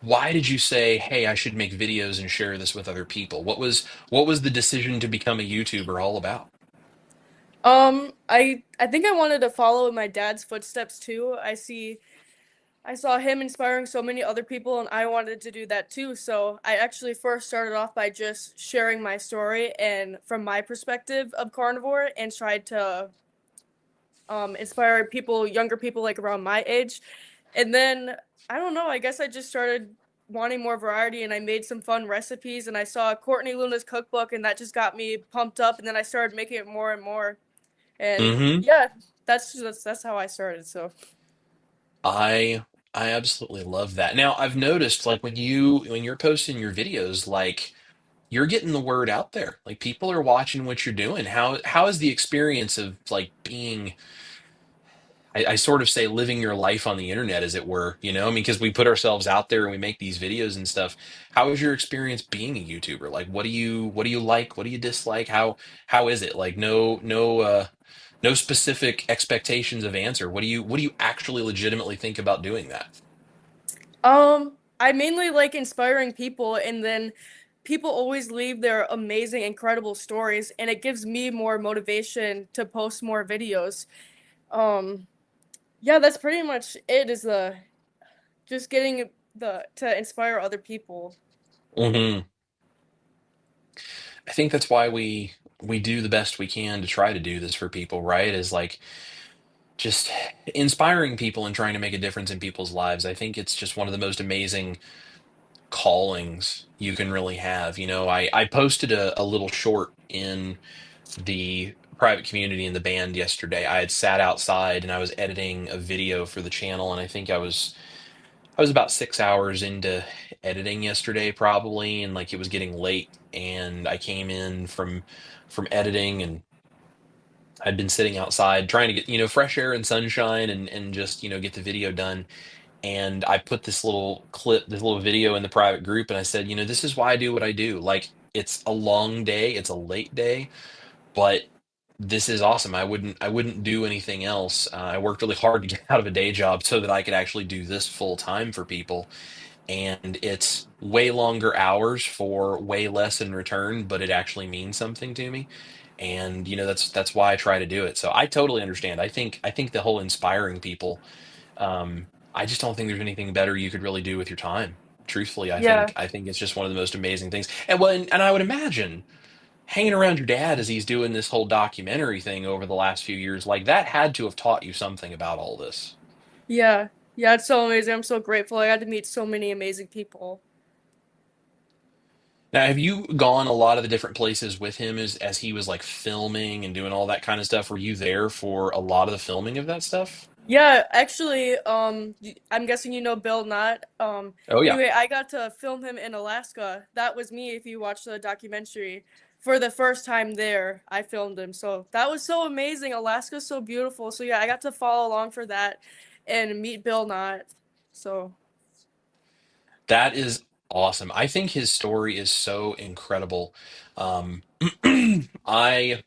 Why did you say, "Hey, I should make videos and share this with other people"? What was the decision to become a YouTuber all about? I think I wanted to follow in my dad's footsteps too. I saw him inspiring so many other people and I wanted to do that too. So I actually first started off by just sharing my story and from my perspective of carnivore and tried to inspire people, younger people like around my age. And then I don't know, I guess I just started wanting more variety and I made some fun recipes and I saw Courtney Luna's cookbook and that just got me pumped up and then I started making it more and more. And Hmm. yeah, that's how I started. So I I absolutely love that. Now, I've noticed like when you're posting your videos, like you're getting the word out there. Like people are watching what you're doing. How is the experience of like being I sort of say living your life on the internet, as it were, I mean, because we put ourselves out there and we make these videos and stuff. How is your experience being a YouTuber? Like, what do you like? What do you dislike? How is it? Like, no specific expectations of answer. What do you actually legitimately think about doing that? I mainly like inspiring people, and then people always leave their amazing, incredible stories, and it gives me more motivation to post more videos. Um, yeah, that's pretty much it. Is the just getting the to inspire other people. Hmm. I think that's why we do the best we can to try to do this for people, right? Is like just inspiring people and trying to make a difference in people's lives. I think it's just one of the most amazing callings you can really have. I posted a little short in the private community in the band yesterday. I had sat outside and I was editing a video for the channel, and I think I was about 6 hours into editing yesterday, probably, and like it was getting late, and I came in from editing, and I'd been sitting outside trying to get fresh air and sunshine and just get the video done. And I put this little clip, this little video in the private group, and I said, this is why I do what I do. Like, it's a long day, it's a late day, but this is awesome. I wouldn't do anything else. I worked really hard to get out of a day job so that I could actually do this full time for people, and it's way longer hours for way less in return, but it actually means something to me. And that's why I try to do it. So I totally understand. I think the whole inspiring people, I just don't think there's anything better you could really do with your time. Truthfully, I Yeah, think I think it's just one of the most amazing things. And I would imagine hanging around your dad as he's doing this whole documentary thing over the last few years, like that had to have taught you something about all this. yeah, yeah. It's so amazing. I'm so grateful. I got to meet so many amazing people. Now, have you gone a lot of the different places with him as he was like filming and doing all that kind of stuff? Were you there for a lot of the filming of that stuff? Yeah, actually, I'm guessing you know Bill Knott. Oh yeah. Anyway, I got to film him in Alaska. That was me. If you watch the documentary, for the first time there, I filmed him. So that was so amazing. Alaska's so beautiful. So yeah, I got to follow along for that and meet Bill Knott. So That is awesome. I think his story is so incredible. Um, I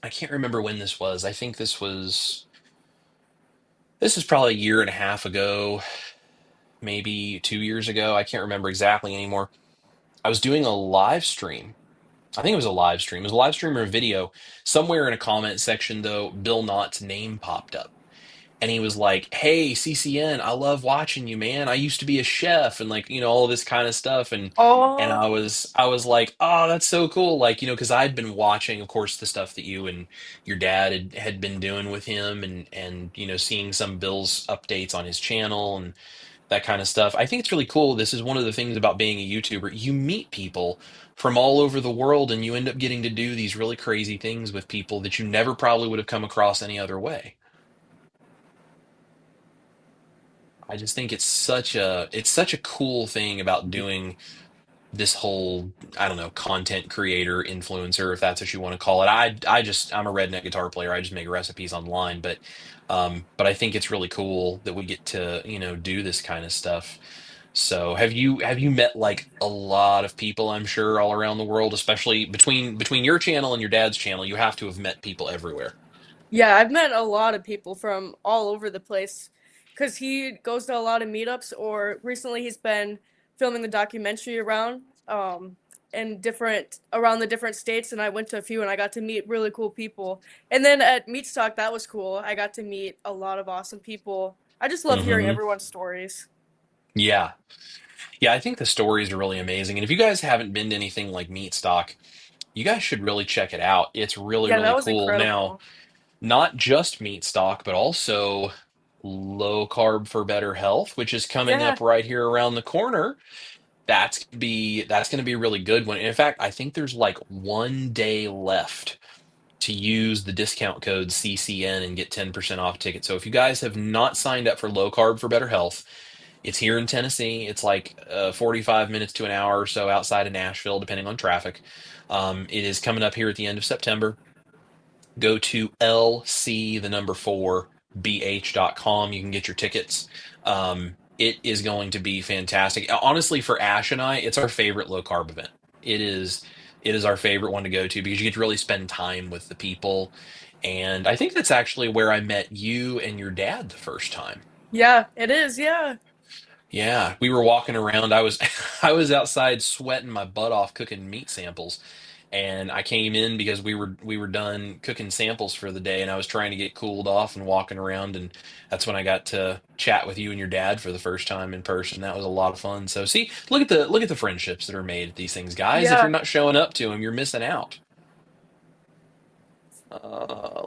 I can't remember when this was. I think this is probably a year and a half ago, maybe 2 years ago. I can't remember exactly anymore. I was doing a live stream. I think it was a live stream. It was a live stream or a video. Somewhere in a comment section, though, Bill Knott's name popped up. And he was like, "Hey, CCN, I love watching you, man. I used to be a chef," and like, all this kind of stuff. And oh, I was like, "Oh, that's so cool!" Like, because I'd been watching, of course, the stuff that you and your dad had been doing with him, and seeing some Bill's updates on his channel, that kind of stuff. I think it's really cool. This is one of the things about being a YouTuber. You meet people from all over the world and you end up getting to do these really crazy things with people that you never probably would have come across any other way. I just think it's such a cool thing about doing this whole, I don't know, content creator influencer, if that's what you want to call it. I'm a redneck guitar player. I just make recipes online, but I think it's really cool that we get to, do this kind of stuff. So have you met like a lot of people, I'm sure, all around the world, especially between your channel and your dad's channel, you have to have met people everywhere. Yeah, I've met a lot of people from all over the place because he goes to a lot of meetups, or recently he's been filming the documentary in different around the different states, and I went to a few and I got to meet really cool people. And then at Meat Stock, that was cool. I got to meet a lot of awesome people. I just love hearing Hmm. everyone's stories. Yeah. Yeah, I think the stories are really amazing. And if you guys haven't been to anything like Meat Stock, you guys should really check it out. It's really, Yeah, that really was cool. Now, incredible. not just meat stock, but also low carb for better health, which is coming Yeah. up right here around the corner. That's gonna be a really good one. And in fact, I think there's like 1 day left to use the discount code CCN and get 10% off a ticket. So if you guys have not signed up for low carb for better health, it's here in Tennessee. It's like 45 minutes to an hour or so outside of Nashville, depending on traffic. It is coming up here at the end of September. Go to LC, the number four, BH.com. You can get your tickets. It is going to be fantastic. Honestly, for Ash and I, it's our favorite low carb event. It is it is our favorite one to go to because you get to really spend time with the people. And I think that's actually where I met you and your dad the first time. Yeah, it is. Yeah. Yeah, we were walking around. I was I was outside sweating my butt off cooking meat samples, and I came in because we were done cooking samples for the day, and I was trying to get cooled off and walking around, and that's when I got to chat with you and your dad for the first time in person. That was a lot of fun. So see, look at the friendships that are made at these things, guys. If you're Yeah. not showing up to them, you're missing out.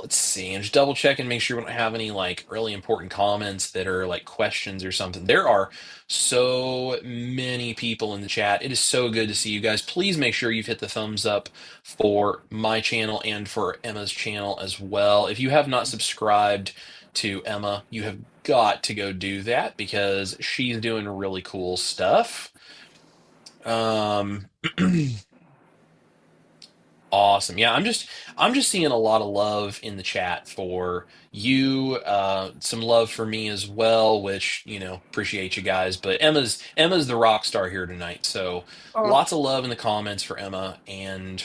Let's see. And just double check and make sure we don't have any like really important comments that are like questions or something. There are so many people in the chat. It is so good to see you guys. Please make sure you've hit the thumbs up for my channel and for Emma's channel as well. If you have not subscribed to Emma, you have got to go do that because she's doing really cool stuff. Um, Awesome. Yeah, I'm just seeing a lot of love in the chat for you, some love for me as well, which, appreciate you guys. But Emma's the rock star here tonight. So Oh, lots of love in the comments for Emma and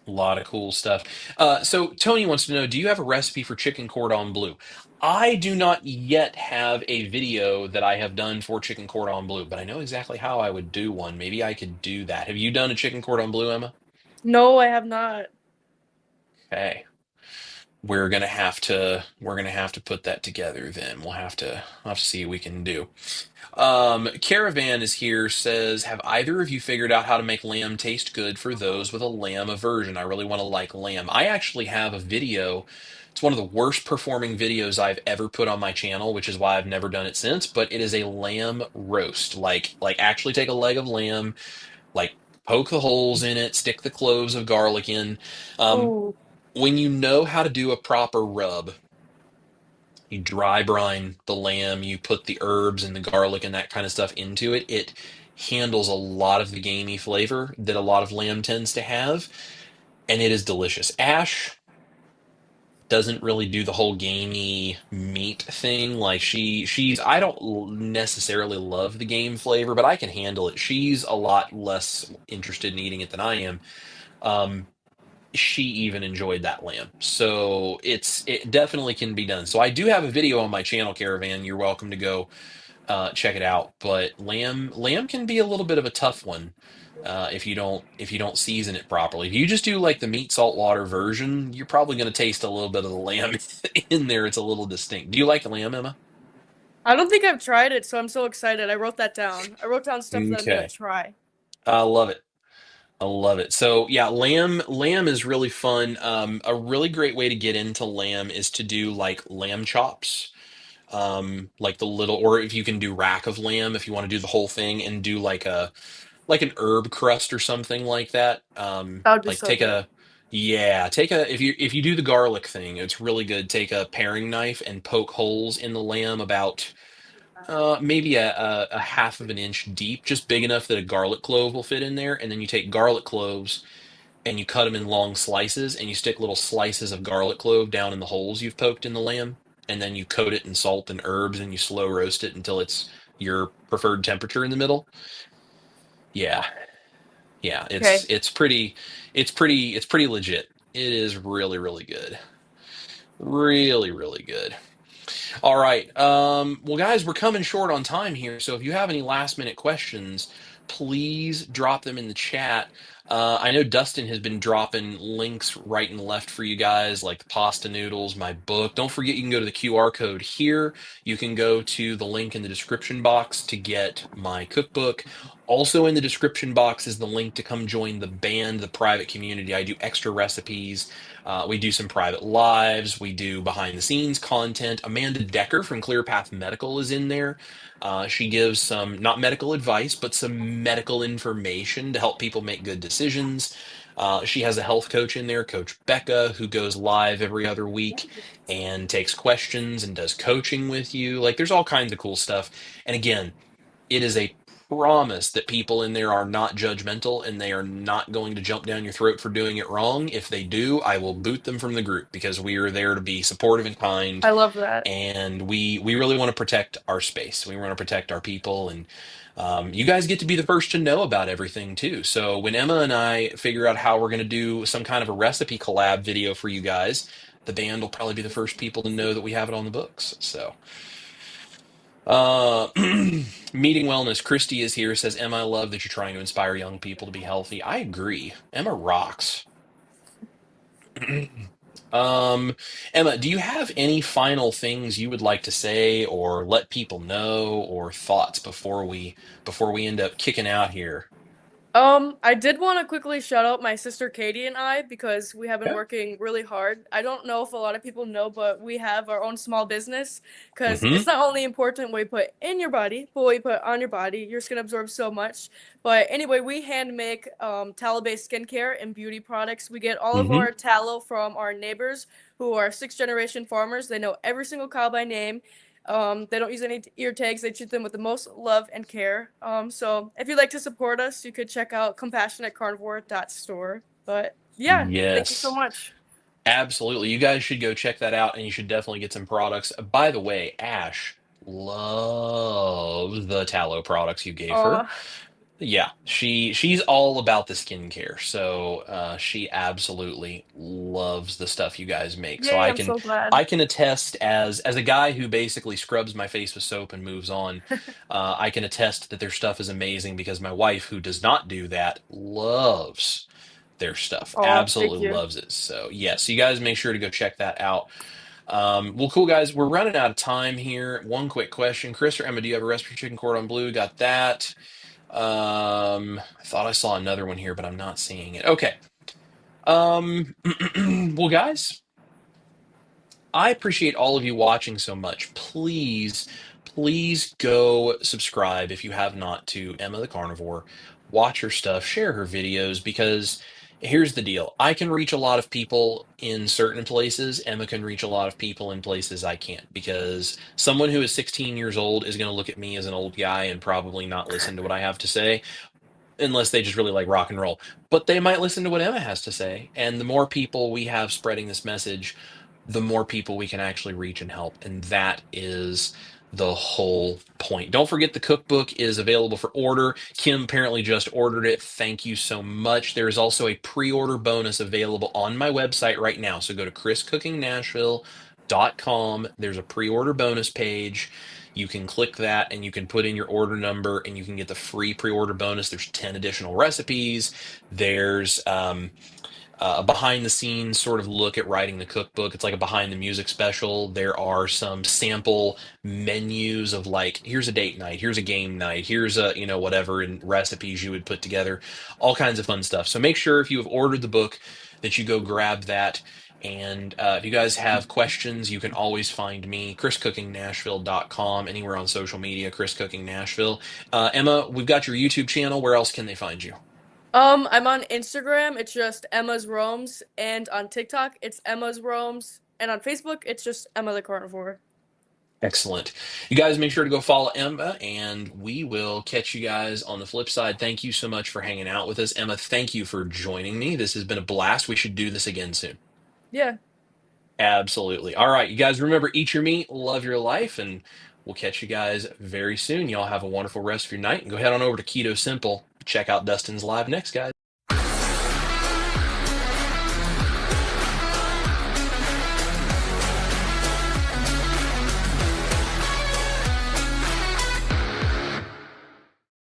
a lot of cool stuff. So Tony wants to know, do you have a recipe for chicken cordon bleu? I do not yet have a video that I have done for chicken cordon bleu, but I know exactly how I would do one. Maybe I could do that. Have you done a chicken cordon bleu, Emma? no, I have not. Okay. We're gonna have to put that together then. We'll have to see what we can do. Caravan is here, says, have either of you figured out how to make lamb taste good for those with a lamb aversion? I really want to like lamb. I actually have a video. It's one of the worst performing videos I've ever put on my channel, which is why I've never done it since, but it is a lamb roast. Like actually take a leg of lamb, like poke the holes in it, stick the cloves of garlic in. Um, Oh, when you know how to do a proper rub, you dry brine the lamb, you put the herbs and the garlic and that kind of stuff into it. It handles a lot of the gamey flavor that a lot of lamb tends to have, and it is delicious. Ash doesn't really do the whole gamey meat thing. Like she's I don't necessarily love the game flavor, but I can handle it. She's a lot less interested in eating it than I am. Um, she even enjoyed that lamb. So it definitely can be done. So I do have a video on my channel, Caravan. You're welcome to go check it out. But lamb can be a little bit of a tough one if you don't season it properly. If you just do like the meat salt water version, you're probably going to taste a little bit of the lamb in there. It's a little distinct. Do you like lamb, Emma? I don't think I've tried it, so I'm so excited. I wrote that down. I wrote down stuff that I'm gonna Okay, try. I love it. I love it. So yeah, lamb is really fun. A really great way to get into lamb is to do like lamb chops. like the little, or if you can do rack of lamb, if you want to do the whole thing and do like an herb crust or something like that. That would be Like so take good. a yeah, take a if you do the garlic thing, it's really good. Take a paring knife and poke holes in the lamb about maybe a half of an inch deep, just big enough that a garlic clove will fit in there. And then you take garlic cloves and you cut them in long slices, and you stick little slices of garlic clove down in the holes you've poked in the lamb, and then you coat it in salt and herbs, and you slow roast it until it's your preferred temperature in the middle. Yeah, yeah, Okay. it's pretty legit. It is really, really good. Really, really good. All right. Well, guys, we're coming short on time here, so if you have any last minute questions, please drop them in the chat. I know Dustin has been dropping links right and left for you guys, like the pasta noodles, my book. Don't forget, you can go to the QR code here. You can go to the link in the description box to get my cookbook. Also, in the description box is the link to come join the band, the private community. I do extra recipes. We do some private lives. We do behind the scenes content. Amanda Decker from Clear Path Medical is in there. She gives some, not medical advice, but some medical information to help people make good decisions. She has a health coach in there, Coach Becca, who goes live every other week and takes questions and does coaching with you. Like, there's all kinds of cool stuff. And again, it is a promise that people in there are not judgmental and they are not going to jump down your throat for doing it wrong. If they do, I will boot them from the group because we are there to be supportive and kind, I love that. and we really want to protect our space. We want to protect our people, and you guys get to be the first to know about everything too. So when Emma and I figure out how we're going to do some kind of a recipe collab video for you guys, the band will probably be the first people to know that we have it on the books. So uh, meeting wellness. Christy is here. Says Emma, I love that you're trying to inspire young people to be healthy. I agree. Emma rocks. Um, Emma, do you have any final things you would like to say or let people know or thoughts before we end up kicking out here? I did want to quickly shout out my sister Katie and I because we have been Yeah. working really hard. I don't know if a lot of people know, but we have our own small business because Mm-hmm. it's not only important what you put in your body, but what you put on your body. Your skin absorbs so much. But anyway, we hand make tallow-based skincare and beauty products. We get all of Mm-hmm. our tallow from our neighbors who are sixth generation farmers. They know every single cow by name. They don't use any ear tags. They treat them with the most love and care. So if you'd like to support us, you could check out compassionatecarnivore.store. But yeah, thank you so Yes. much. Absolutely. You guys should go check that out and you should definitely get some products. By the way, Ash loves the tallow products you gave her. Uh, Yeah, she's all about the skincare. So she absolutely loves the stuff you guys make. So yay, I'm so glad. I can attest as a guy who basically scrubs my face with soap and moves on, I can attest that their stuff is amazing because my wife, who does not do that, loves their stuff. Thank Absolutely you. loves it. So yes, you guys make sure to go check that out. Well, cool guys, we're running out of time here. One quick question, Chris or Emma, do you have a recipe for chicken cordon bleu? Got that. I thought I saw another one here, but I'm not seeing it. Okay. Um, well, guys, I appreciate all of you watching so much. Please, please go subscribe if you have not to Emma the Carnivore. Watch her stuff, share her videos, because here's the deal. I can reach a lot of people in certain places. Emma can reach a lot of people in places I can't, because someone who is 16 years old is going to look at me as an old guy and probably not listen to what I have to say unless they just really like rock and roll. But they might listen to what Emma has to say. And the more people we have spreading this message, the more people we can actually reach and help. And that is the whole point. Don't forget the cookbook is available for order. Kim apparently just ordered it. Thank you so much. There is also a pre-order bonus available on my website right now. So go to chriscookingnashville.com. There's a pre-order bonus page. You can click that and you can put in your order number and you can get the free pre-order bonus. There's 10 additional recipes. There's a behind the scenes sort of look at writing the cookbook. It's like a behind the music special. There are some sample menus of like, here's a date night, here's a game night, here's a, whatever, and recipes you would put together, all kinds of fun stuff. So make sure if you have ordered the book that you go grab that. And if you guys have questions, you can always find me, chriscookingnashville.com, anywhere on social media, Chris Cooking Nashville. Emma, we've got your YouTube channel. Where else can they find you? I'm on Instagram, it's just Emma's Roams, and on TikTok, it's Emma's Roams, and on Facebook, it's just Emma the Carnivore. Excellent. You guys make sure to go follow Emma, and we will catch you guys on the flip side. Thank you so much for hanging out with us. Emma, thank you for joining me. This has been a blast. We should do this again soon. Yeah. Absolutely. All right, you guys remember, eat your meat, love your life, and we'll catch you guys very soon. Y'all have a wonderful rest of your night, and go head on over to Keto Simple. Check out Dustin's live next, guys.